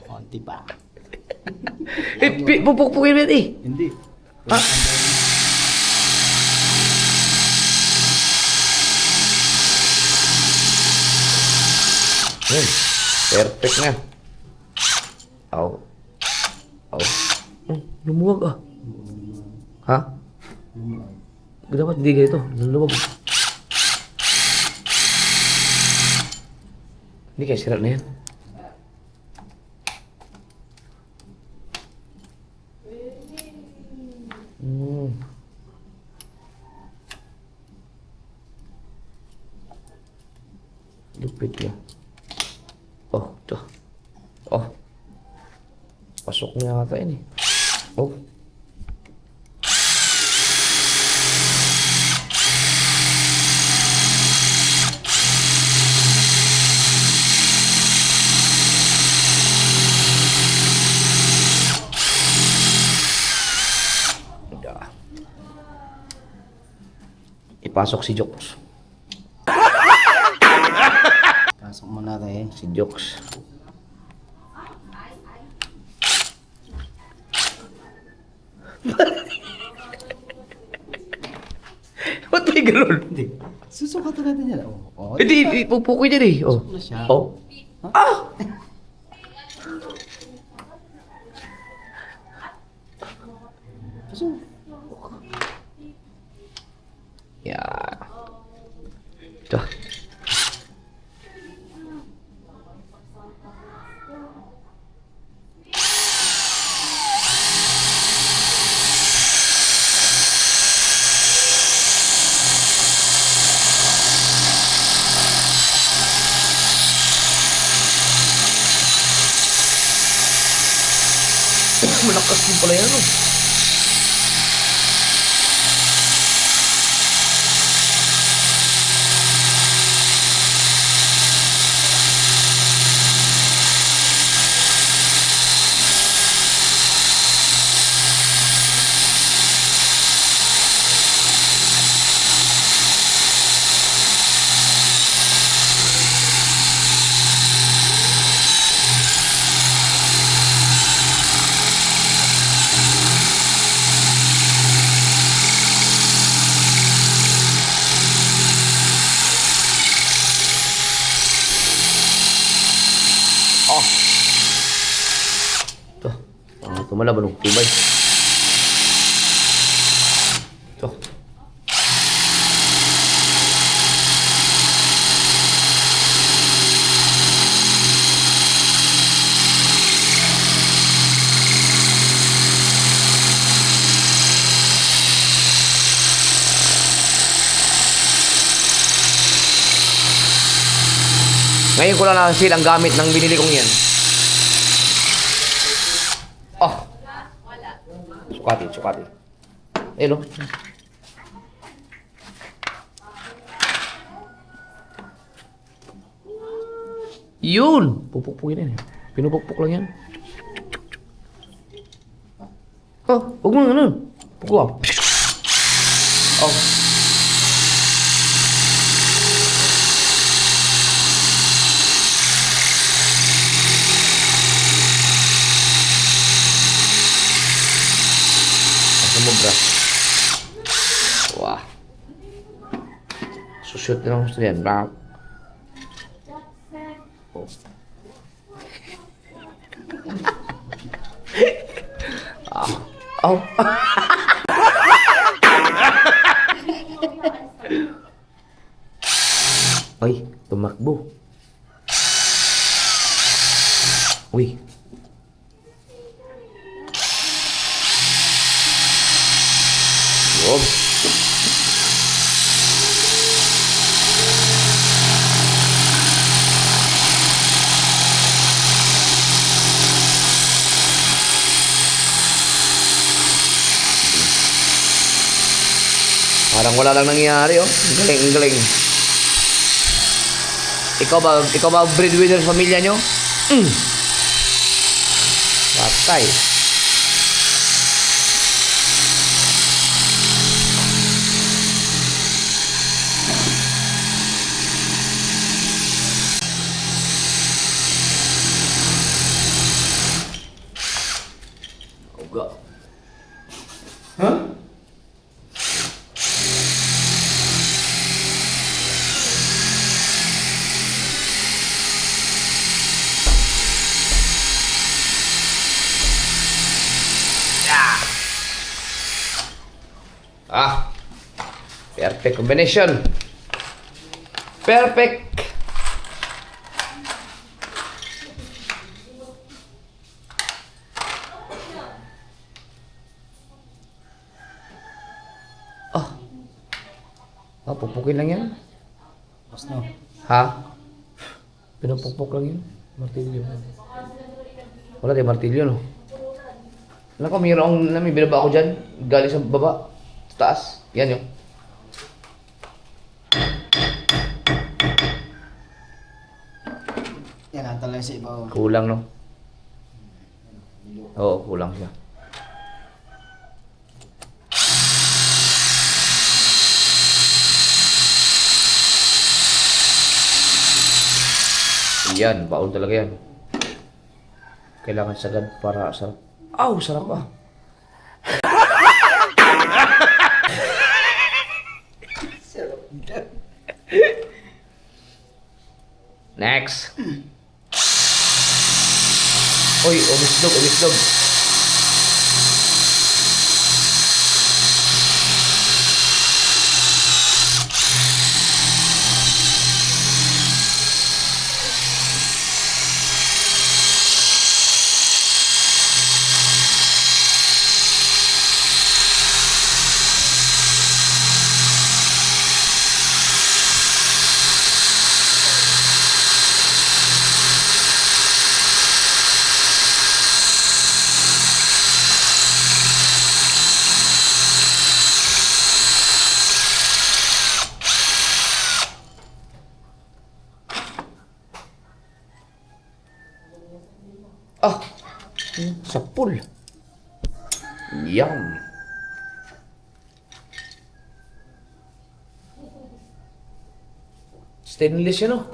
Konti pa. Pupukpukin mo eh. Hindi. Ha? Yun. Perfect na. Aw. Aw. Lumuwag ah. Ha? Dapat hindi ganito. Lumuwag. Hindi kaya sira na yan. Lupit niya. Oh, ito. Oh. Pasok niya yata yun eh. Oh. Ipasok si Jokes. Pasok mo na tayo. Si Jokes. Ba't may ganun? Hindi. Susukatan natin yan. Oh. Hindi, ipupukoy niya eh. Oh. Na siya. Oh. Ah! Pasok. Yan. Ito. Malakas din pala yan, oh. Ito. Tumalaban ng tibay. Ito. Ngayon ko lang na-feel ang gamit ng binili kong yan. Oh. Sukati, sukati. Hello. Yun! Pupukpukin yan eh. Pinupukpuk lang yan. Oh, huwag mo ganun. Pukul. Oh. Sumobra. Wah. Sushoot na lang gusto yan. Bang. Oh. Oh. Ay, tumakbo. loob. Parang wala lang nangyayari, oh. Ang galing, ang galing. Ikaw ba breadwinner sa pamilya nyo? Patay. Uga. Ha? Ah, perfect combination. Perfect. Pupukin lang yan. Tapos no. Ha? Pinupukpok lang yun. Martilyo. Wala tayo martilyo, no? Alam ko, mayroong namin binaba ako dyan. Galing sa baba. Sa taas. Yan yun. Yan, natalay sa ibaw. Kulang, no? Oo, kulang siya. Yan, baon talaga yan. Kailangan sagad para sarap. Aw, sarap ah. Next. Oy, umislog, umislog. Ah, sapul. Yum. Stainless yun, oh.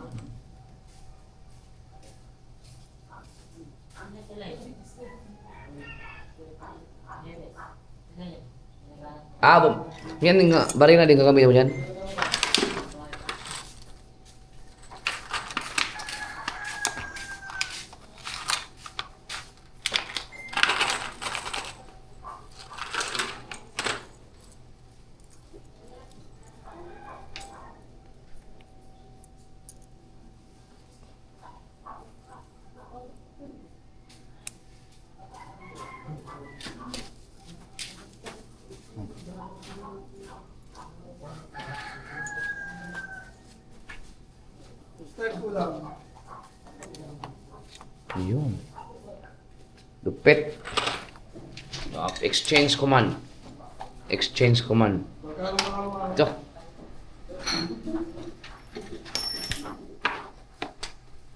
Yan nga, bari na din gagamitin mo yan. Ayun. Lupit. Exchange command. Exchange command. Ito.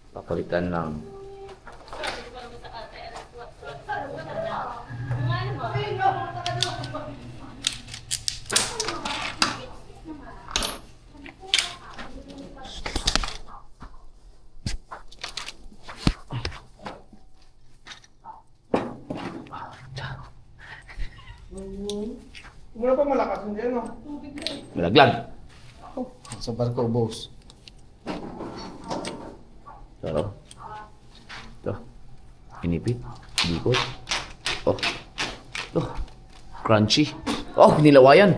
Papalitan lang. Mula pa malakas hindi, no? Malaglag. Sa barko, boss. Ito. Ito. Inipit. Bikot. Oh. Ito. Crunchy. Oh, nilawayan.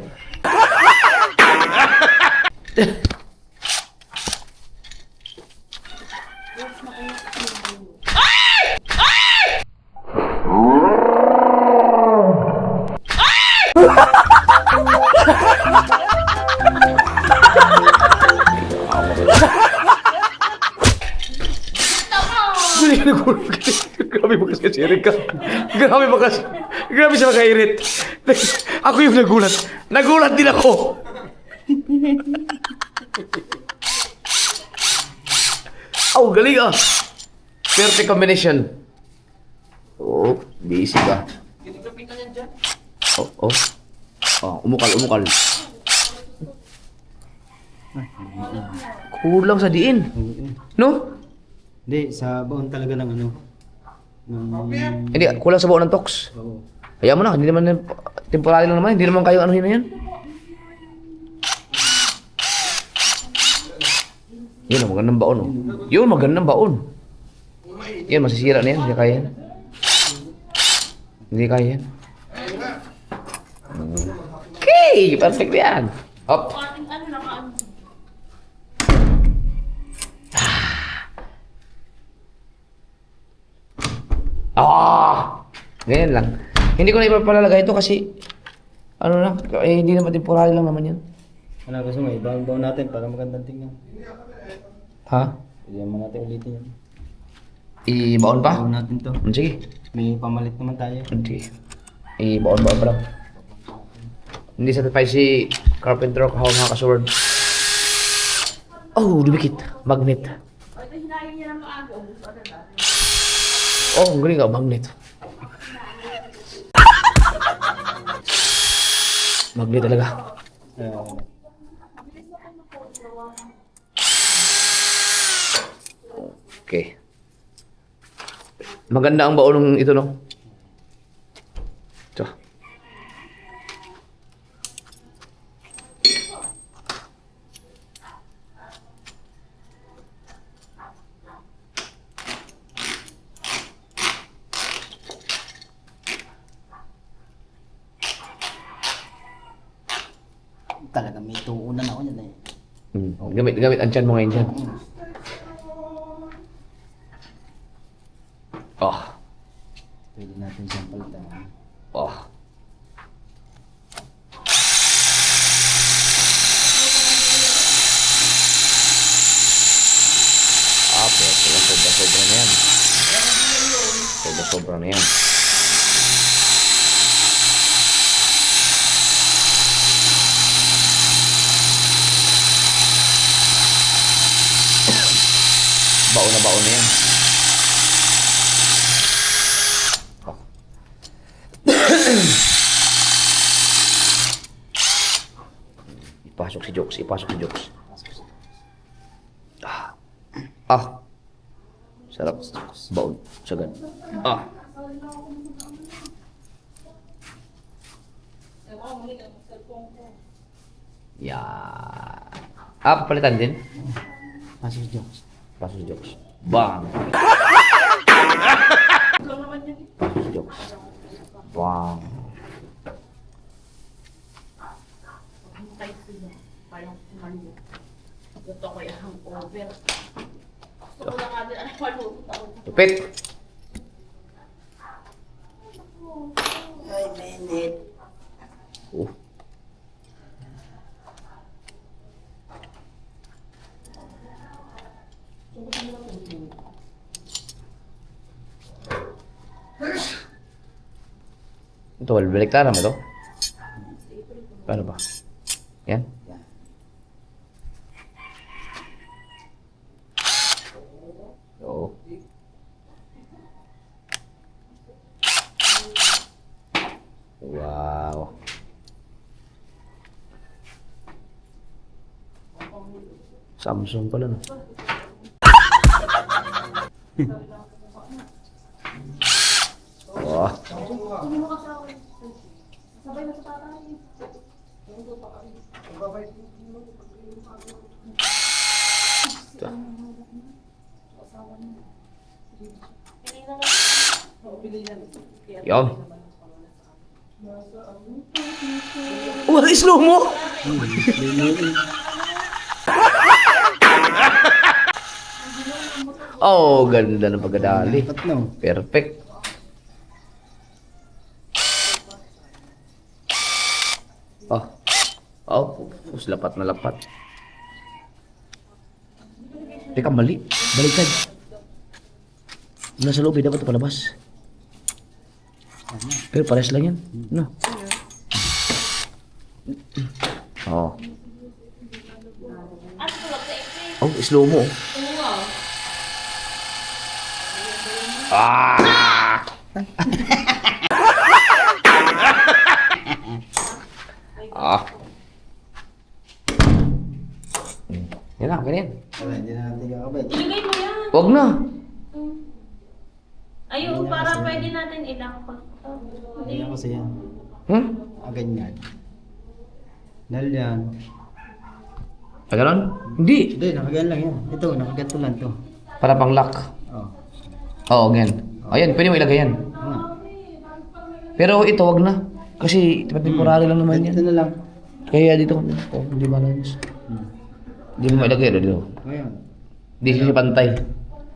Sirik ka. Grabe bakas. Grabe siya makairit. Ako yung nagulat. Nagulat din ako. Oh, galing ah. Perfect combination. Oh, busy ka. Oh, oh. Oh, umukal. Kulang sa diin. No? Hindi, sa baon talaga ng ano. Hindi, kulang sa buo ng tox. Oo. Hayaan mo na, hindi naman temporary lang naman, hindi naman kayo anuhin na yan. Yun, magandang baon. Oh. Yun, magandang baon. Yan, masisira na yan, hindi kaya yan. Hindi kaya yan. Okay, perfect yan. Hop. Ganyan lang. Hindi ko na ipapalalagay ito kasi ano na, hindi naman temporary lang naman yan. Ano gusto mo, ibang-baon natin para magandang tingnan. Ha? Iyan mo natin ulitin yan. Ibaon pa? Baon natin to. Sige. May pamalit naman tayo. Sige. Ibaon pa lang. Hindi satisfied si Carpenter ako mga kasword. Oh, dumikit. Magnet. Oh, ang galing ka, magnet. Magnet talaga. Okay. Maganda ang baon ng ito, no? Ito. Talaga may tuunan ako yan eh. Gamit ang tiyan mo ngayon dyan. Oh. Pwede natin siyang palitan. Oh. Pero sobra na yan. Sobra na yan. Baon na yan. Oh. Ipasok si Jokes. Sarap. Baon. Sagad. Yeah. Papalitan din? Pasok si Jokes. Pasok si Jokes. Bang! Pasok si Jokes. Bang! Tupit! Oh. Ito, baliktaran mo ito? Paano ba? Yan? Oo. Wow. Samsung pala no? Wah. Yum. Wala slow mo. Oh, ganda ng pagkadali. Tatlo. Perfect. Oh. Oh, lapat na lapat. Teka, mali. Baliktad. Nasa loob, dapat ito palabas. Pero pares lang yan. No? Oo. Oh, slow mo. Ah! Ah. Yan na, ganyan. Wala, hindi na natin kakabay. Ilagay mo yan. Huwag na. Ayun, para pwede natin ilang pag... Hindi na kasi yan. Hmm? Ganyan. Dahil yan. Ah, ganon? Hindi. Hindi, nakagan lang yan. Ito, nakaganto lang to. Para pang lock. Oh. Oo, ganyan. O yan, pwede mo ilagay yan. Ah. Pero ito, wag na. Kasi temporary lang naman Ito yan. na lang. Kaya dito, oh, hindi balance. Hindi mo mailagay dito. Ngayon. Hindi siya pantay.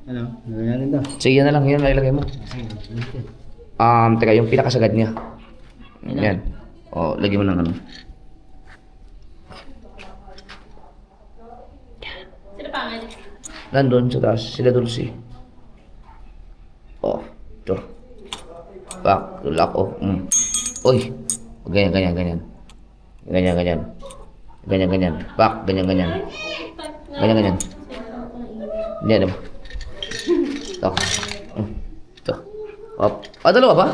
Ano? Gawin natin to. Sige, yan na lang. Yan na ilagay mo. Sige, okay. Teka, yung pinakasagad niya. Yan. O, lagyan mo ng ano. Sino pangalan? Nandun sa taas, sila Dulce. Oh, ito. Back, lock, oh. Uy, ganyan, ganyan, ganyan. Ganyan, ganyan. Ganyan, ganyan. Back, ganyan, ganyan. Ganyan, ganyan. Ganyan, diba? Ito. Ito. Up. Ah, dalawa ba?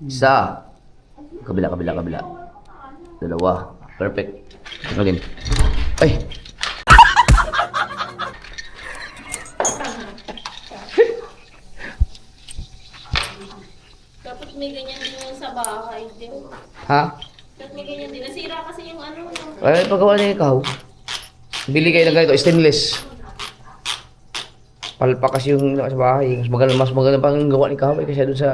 Isa. Kabila, kabila, kabila. Dalawa. Perfect. Again. Ay! Dapat may ganyan din yung sa bahay. Ha? Dapat may ganyan din. Nasira kasi yung ano. Ay, paggawa niya ikaw. Bili kayo ng ganito, stainless. Palpa kasi yung sa bahay. Mas maganda pang gawa ni Kahoy kasi doon sa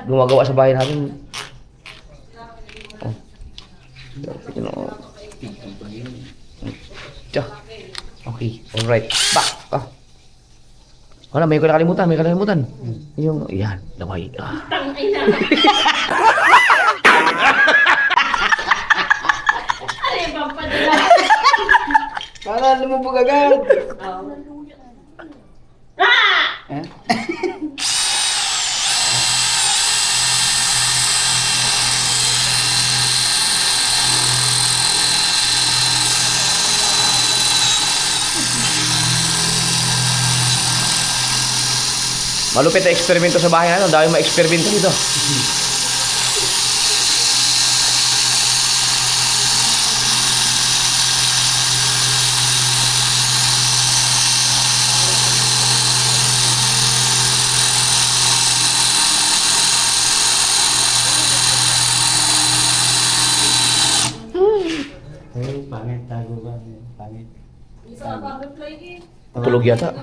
gumagawa sa bahay natin. Oh. Ito na. Tiyo. Okay, alright. Back. Ah. Wala, may nakalimutan. Yung, yan, laway. Ah. Tangay na. Ano yung pampadala? Para lumubog agad. Eh? Malupit na eksperimento sa bahay natin. Dahil ma-eksperimento dito. Oh, pangit. Tago ba? Pangit. Tulog yata.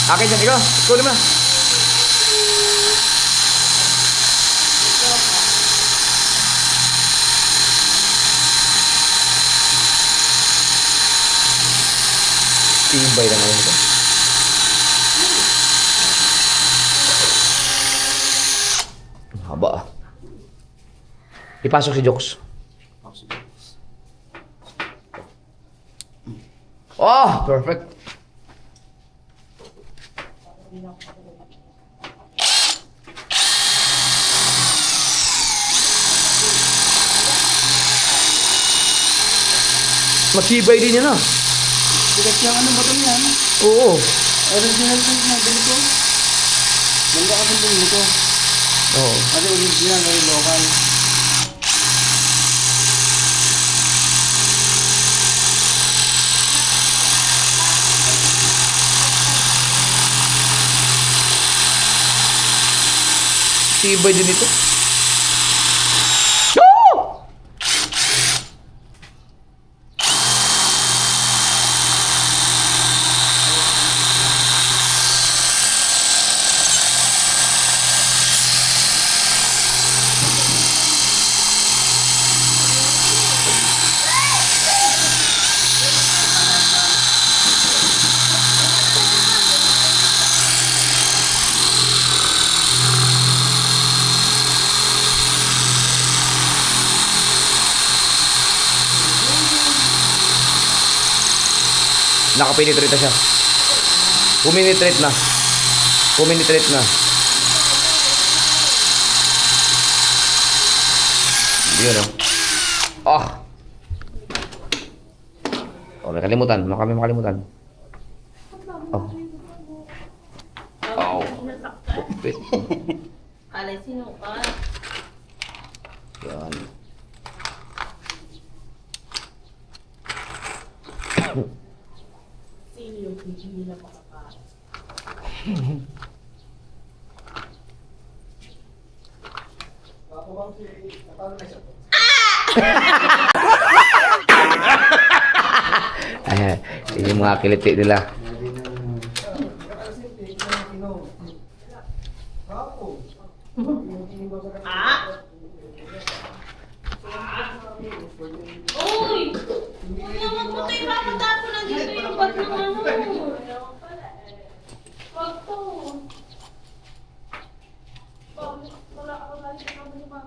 Akin dyan, ikaw. Kunin mo na. Tibay naman ito. Haba ah. Ipasok si Jokes. Oh, perfect. Matibay din yan ah. Sikat yung ano bottom yan. Oo. Original yung nabili ko. Banda kasi bili ko. Oo. Kasi original na yung local. Tibay din ito. Nakapenetrate na siya. Puminetrate na. Puminetrate na. Yun o. Oh. Oh, may kalimutan. Baka may makalimutan. Oh. Oh. Wait. Alay, sino ka? Yan. Sino yung hindi na makakain? Ayan. Yun yung mga kiliti nila. Uy! Kuya, wag mo tayo papatapon na dito yung bag ng ano. Wag to. Wala ako lagi ng mga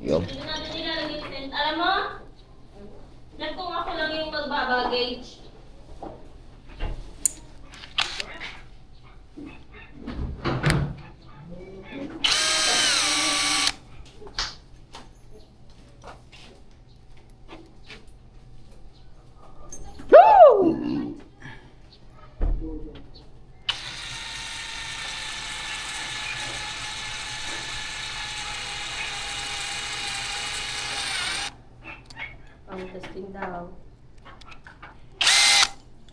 Yo. Hindi natin nilalagay yung tent. Alam mo? Kung ako lang yung magbabagage. Ang testing daw.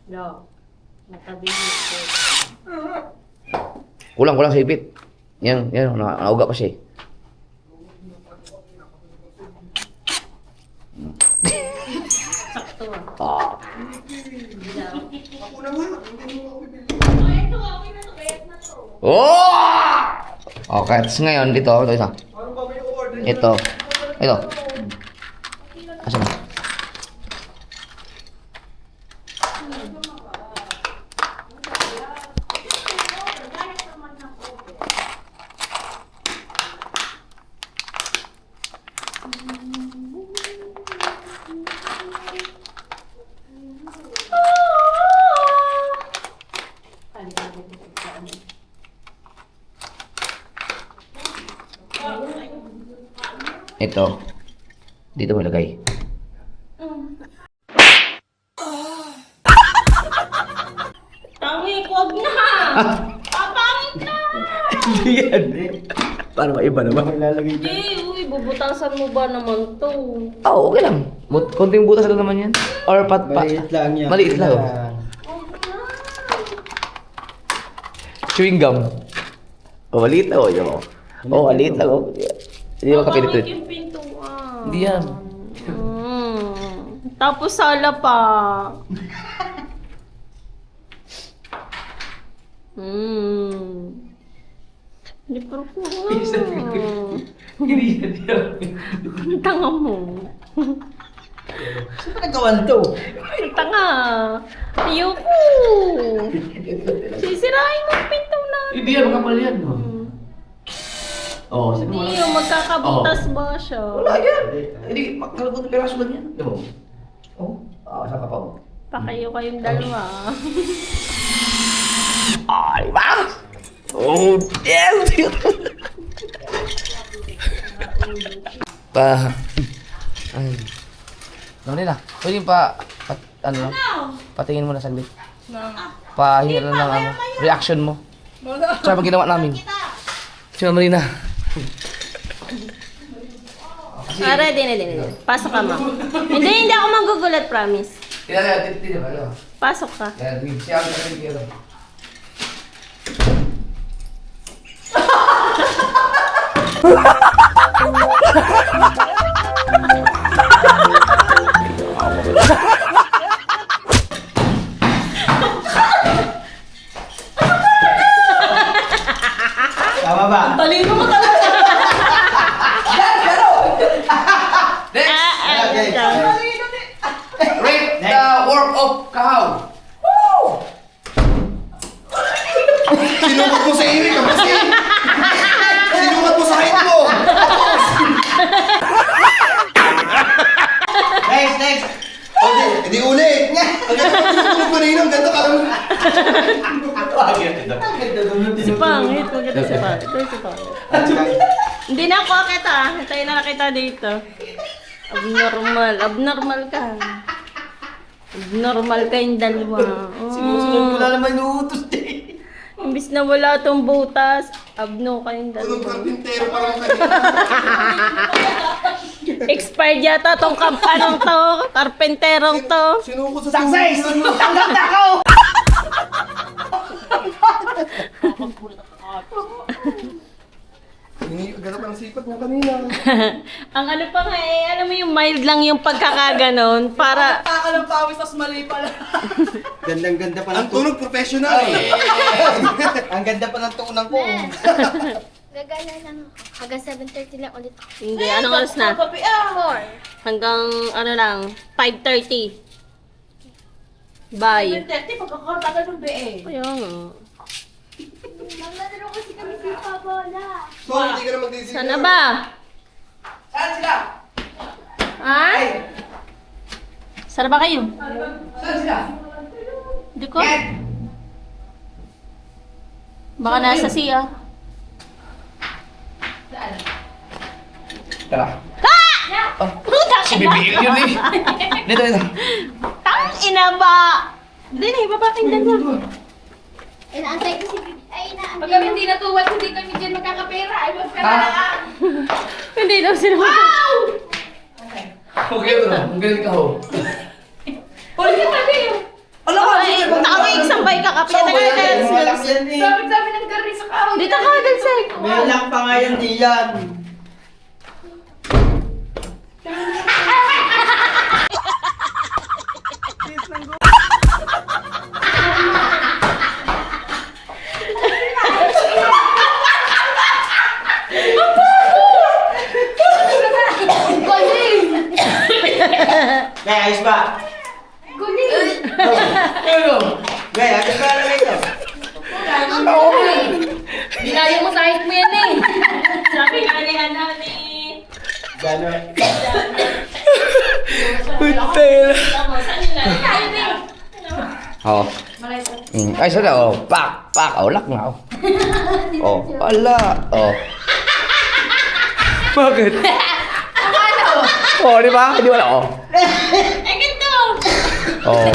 No. Natabi nito. Kulang sa ipit. Yan, nauga pa siya eh. Sakto ah. Ah. Oh! Okay, tapos ngayon dito, ito isa. Ito. Ito. Asan? Ito. Dito mo ilagay. Tangik, wag na! Papangit na! Hindi yan. Para maiba naman. Ilalagay dyan. Jay, uy, bubutasan mo ba naman to? Oo, okay lang. Konting butas lang naman yan. Or Maliit lang yan. Maliit lang. Oh. Yan. Wag na! Chewing gum. Oh, maliit lang. Oh, maliit lang. Oh. Hindi mo Papangit kapinitin. yung pintuan. Hindi yan. Tapos sala pa. Hindi pero ko. Ang tanga mo. Saan ka nagawan to? Ang tanga. Ayoko. Sisirain mo ang pinto na. Hindi yan, makapal yan. Oh, sino Hindi yun, magkakabutas ba siya? Wala yan. Hindi, magkalabot ng peraso lang yan. Diba? Oh, saan ka pa? Pakayo kayong dalawa. Ay, ba? Oh, damn! Ay. Ano nila? Pwede ano lang? Patingin mo na saglit. Pahingi lang ng ano, reaction mo. Sa pag ginawa namin. Sino Marina? Ready. Pasok ka, ma'am. Hindi ako magugulat, promise. Tira, Pasok ka. siya ang tira. Tama ba? Talino mo talaga! Next! Ah, Rate the work of Kahaw. Sinukat mo sa iwi ka kasi. Sinukat mo sa height mo. Next. Ito si Pangit. Ito si Pangit. Hindi na ako kita. Hintayin na kita dito. Abnormal. Abnormal ka. Abnormal kayong dalawa. Sinusunod ko na naman yung utos eh. Imbis na wala tong butas, abno kayong Punong dalawa. karpintero parang kanina. Expired yata tong anong to, karpenterong to. Sinuko sa Success! sumunod. Tanggap na ako! Ganap ang sipat niya kanina. Ang ano pa nga eh, alam mo yung mild lang yung pagkakaganon para... Taka ng pawis, tas mali pala. Gandang-ganda pa Ang tunog professional eh. Ang ganda pa ng tuunang ko. Gagana lang ako. Hanggang 7:30 lang ulit ako. Hindi, anong oras na? 4. Hanggang ano lang, 5:30. Bye. 30, pagkakatagal ng BE. Kaya nga. Maglalaro kasi kami sa pabola. So, hindi ka na magdidisip. Sana ba? Saan sila? Ha? Sana ba kayo? Saan sila? Hindi ko. Baka nasa siya. Tara. Putang ina! Bibigil yun eh. Dito, dito. Tang ina ba? Hindi na, ibaba kayong dalawa. Inaantay ko si Bibi. Ay, inaantay Pag kami hindi natuwad, hindi kami dyan magkakapera. Ay, magpera na lang. Hindi daw sila. Okay, bro. Ang galing ka ho. Huli ka tabi yun. Alam mo, Ay, takaway isang ka kapit. Malak yan eh. Sabi ng gari sa kahoy. Dito ka, Dalsek. Malak pa nga yan, di yan. Gaya, ayos ba? Ano? Gaya, ayos ba na ito? Dinaya mo sa height mo yan eh. Sabi nga ni ano ni... Gano'n. Putel. Tama, saan nila? Oo. Ay, sana, oh. Pak, pak. Oh, lak na, oh. Oh, ala. Oh. Bakit? Oh, di ba? Hindi wala, oh. Eh, ganito. Oh.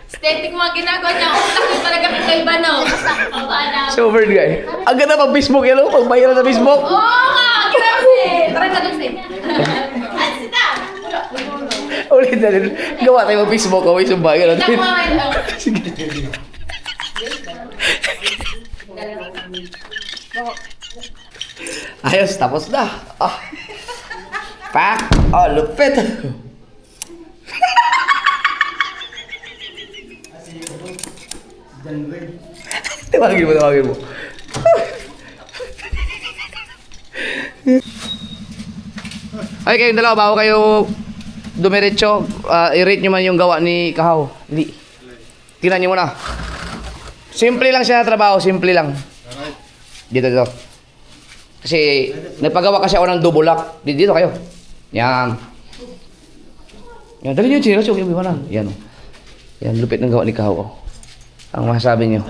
Aesthetic mo ang ginagawa niya. Utak yung talaga kakaiba, no? Super guy. Ang ganda pag Facebook, yan, oh. Pag bayaran sa Facebook. Oo nga, ginawa eh. Tara na doon sa'yo. Ay, sita. Ulit na rin. Gawa tayo mag Facebook, oh. Isang bayaran natin. Tama nga. Sige. Ayos, tapos na. Ah. Pak! Oh, lupit! Tawagin mo, tawagin mo. Ay, kayong dalawa, bago kayo dumiretso, i-rate nyo man yung gawa ni Kahaw. Hindi. Tingnan nyo muna. Simple lang siya na trabaho, simple lang. Dito, dito. Kasi, nagpagawa kasi ako ng double lock. Dito kayo. Yan. Yan, dali nyo, Chiro. Yung iba na. Yan, oh. Yan, lupit ng gawa ni Kahaw, oh. Ang masasabi nyo.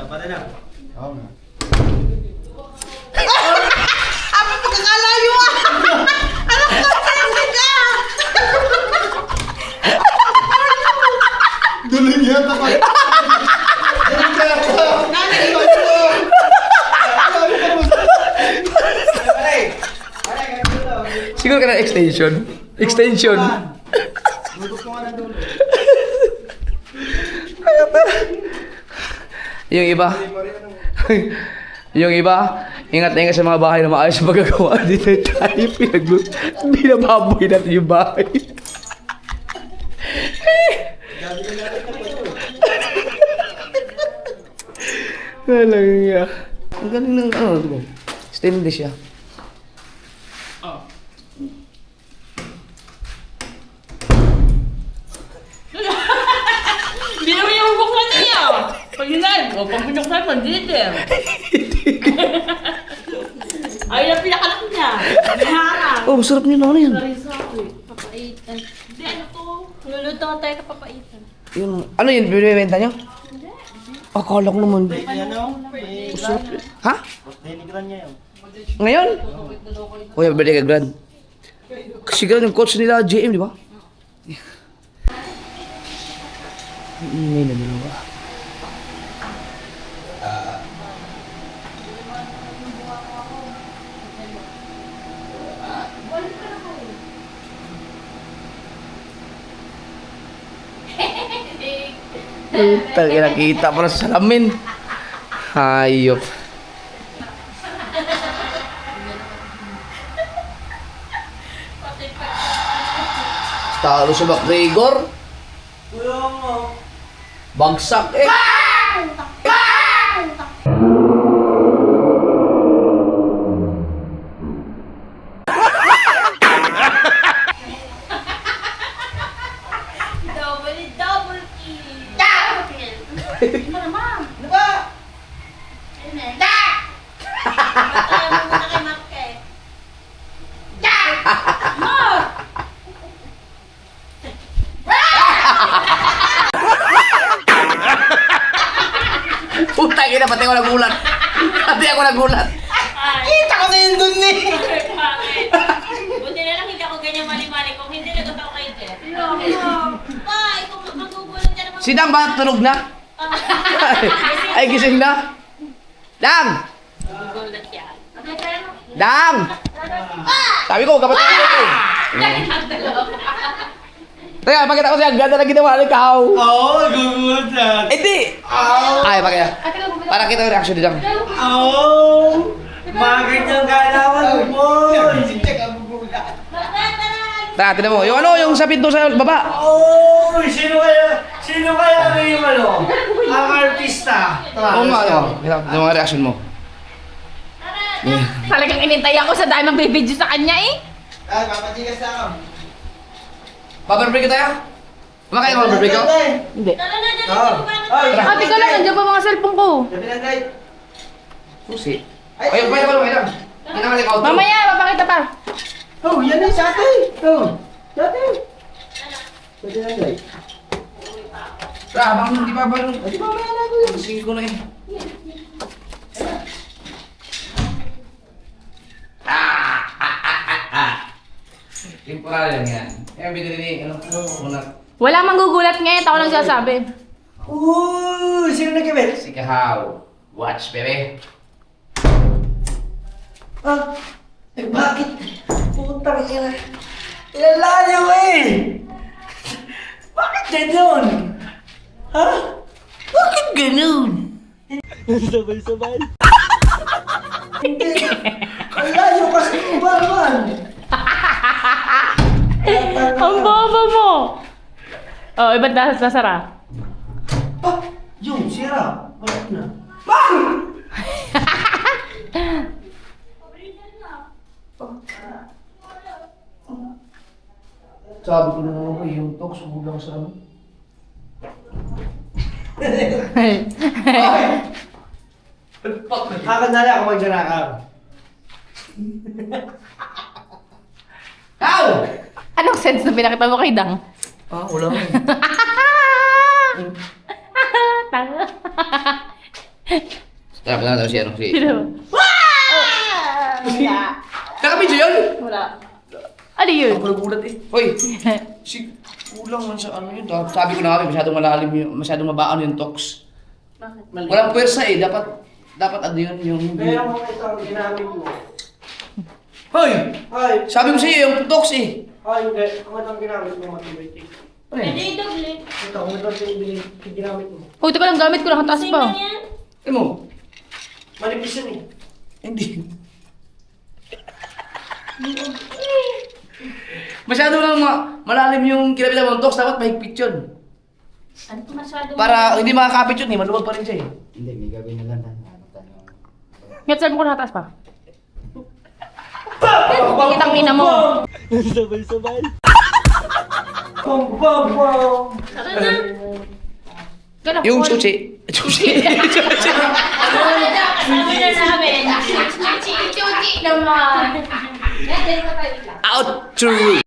Apa pagkakalayo ah! Ano ka sa'yo ka? Dulo niya, tapos. Siguro ka na extension. Extension. Yung iba. Yung iba, ingat na ingat sa mga bahay na maayos ang magagawa. Dito tayo binababoy natin yung bahay. Walang nga. Ang galing ng ano, diba? Stainless siya. Hindi naman yung buksan niya. Pag hinay, o pag binuksan, pandito. Ay, yung pinakalak niya. May harap. Oh, masarap niyo na ano yan. Papaitan. Hindi, ano to? Luluto ka tayo kapapaitan. Yung, ano yun, binibenta nyo? Akala ko naman. Ha? Ngayon? Uy, birthday ka, Grand. Kasi Grand yung coach nila, JM, di ba? Ingay na dalawa. Tagi nakita para sa salamin. Hayop. Talo sa McGregor. Bagsak eh. Double kill. Double kill. Ano ba? Ano ba? Ano na? Da! Patay mo muna kay Mark eh. Da! Mark! Putang ina, pati ako nagulat. Pati ako nagulat. Kita ko na yun dun eh! Bakit? Buti na lang hindi ako ganyan mali-mali. Kung hindi nagot ako kay Jeff. Pa, ikaw magugulat ka naman. Si Dang ba tunog na? Ay, gising na? Dang! Magugulat yan. Dang! Sabi ko, kapatid ko ito. Teka, pakita ko siya. Ang ganda na ginawa ng ikaw. Oo, gugulat yan. Hindi! Ay, pakita. Para kita yung reaction ni Dang. Oo! Mga ganyang galawan mo! Tara, tinan mo. Yung ano, yung sa pinto sa baba. Oo! Sino kaya yung ano? Ang artista? Oo nga, ano. Yung mga reaction mo. Talagang inintay ako sa dahil magbibideo sa kanya eh. Ah, papajigas na ako. Paper-break tayo? Kumakain mo paper-break ko? Hindi. Tara na dyan. Oo. Ate ka lang, nandiyan pa mga cellphone ko. Sabi na guys. Susi. Ayun, pwede ko lang. Kailangan yung outro. Mamaya, papakita pa. Oh, yan na sa atin. Oh, sa atin. Pwede na guys. Tara, habang hindi pa ba nung... Di ba may alam ko? Singin ko na eh. Temporary lang yan. Kaya binili ni, ano, muna. Wala manggugulat ngayon, ako lang sasabi. Ooh, sino nag-ibig? Si Kahaw. Watch, bebe. Ah, eh bakit? Putang ina. Ilalayo eh! Bakit ganun? Ha? Bakit ganun? Sabay-sabay. Hindi. Ang layo kasi umaman. Ang bobo mo! Oh, iba't nasara? Ah, yung sira. Bakit na? Sabi ko na naman ko, yung talk, subulang sa ano. Kakandali ako magjanakaw. Ow! Anong sense na pinakita mo kay Dang? Ah, wala ko. Tanga. Tara, pinakita ko si ano, si... Sino? Nakabidyo yun? Wala. Ano yun? Ako nagulat eh. Hoy, si... Kulang man sa ano yun. Sabi ko na kami, masyadong malalim yung... Masyadong mabaan yung talks. Bakit? Walang pwersa eh. Dapat ano yun yung... Kaya mo ito ang ginamit mo. Hoy! Ay, Sabi ko sa iyo yung talks eh. hindi. Kung ito ang ginamit mo, matibay. Ano yun? Hindi, doble. Ito, kung ito ang ginamit mo. Uy, ito ka lang gamit ko, nakataas Same pa. lang yan. Eh mo? Manipis yun eh. Hindi. Masyado lang malalim yung kinabitan mong talks. Dapat mahigpit yun. Ano ito masyado? Para hindi makakapit yun eh. Maluwag pa rin siya eh. Hindi, may gawin na lang tayo. Nga't sabi ko nakataas pa. Kitang ina mo. Sabay-sabay. Bom, bom, bom. Tara na. Ganun, Yung Paul. sushi. Sushi. Kasama na namin. Chuchi naman. Outro.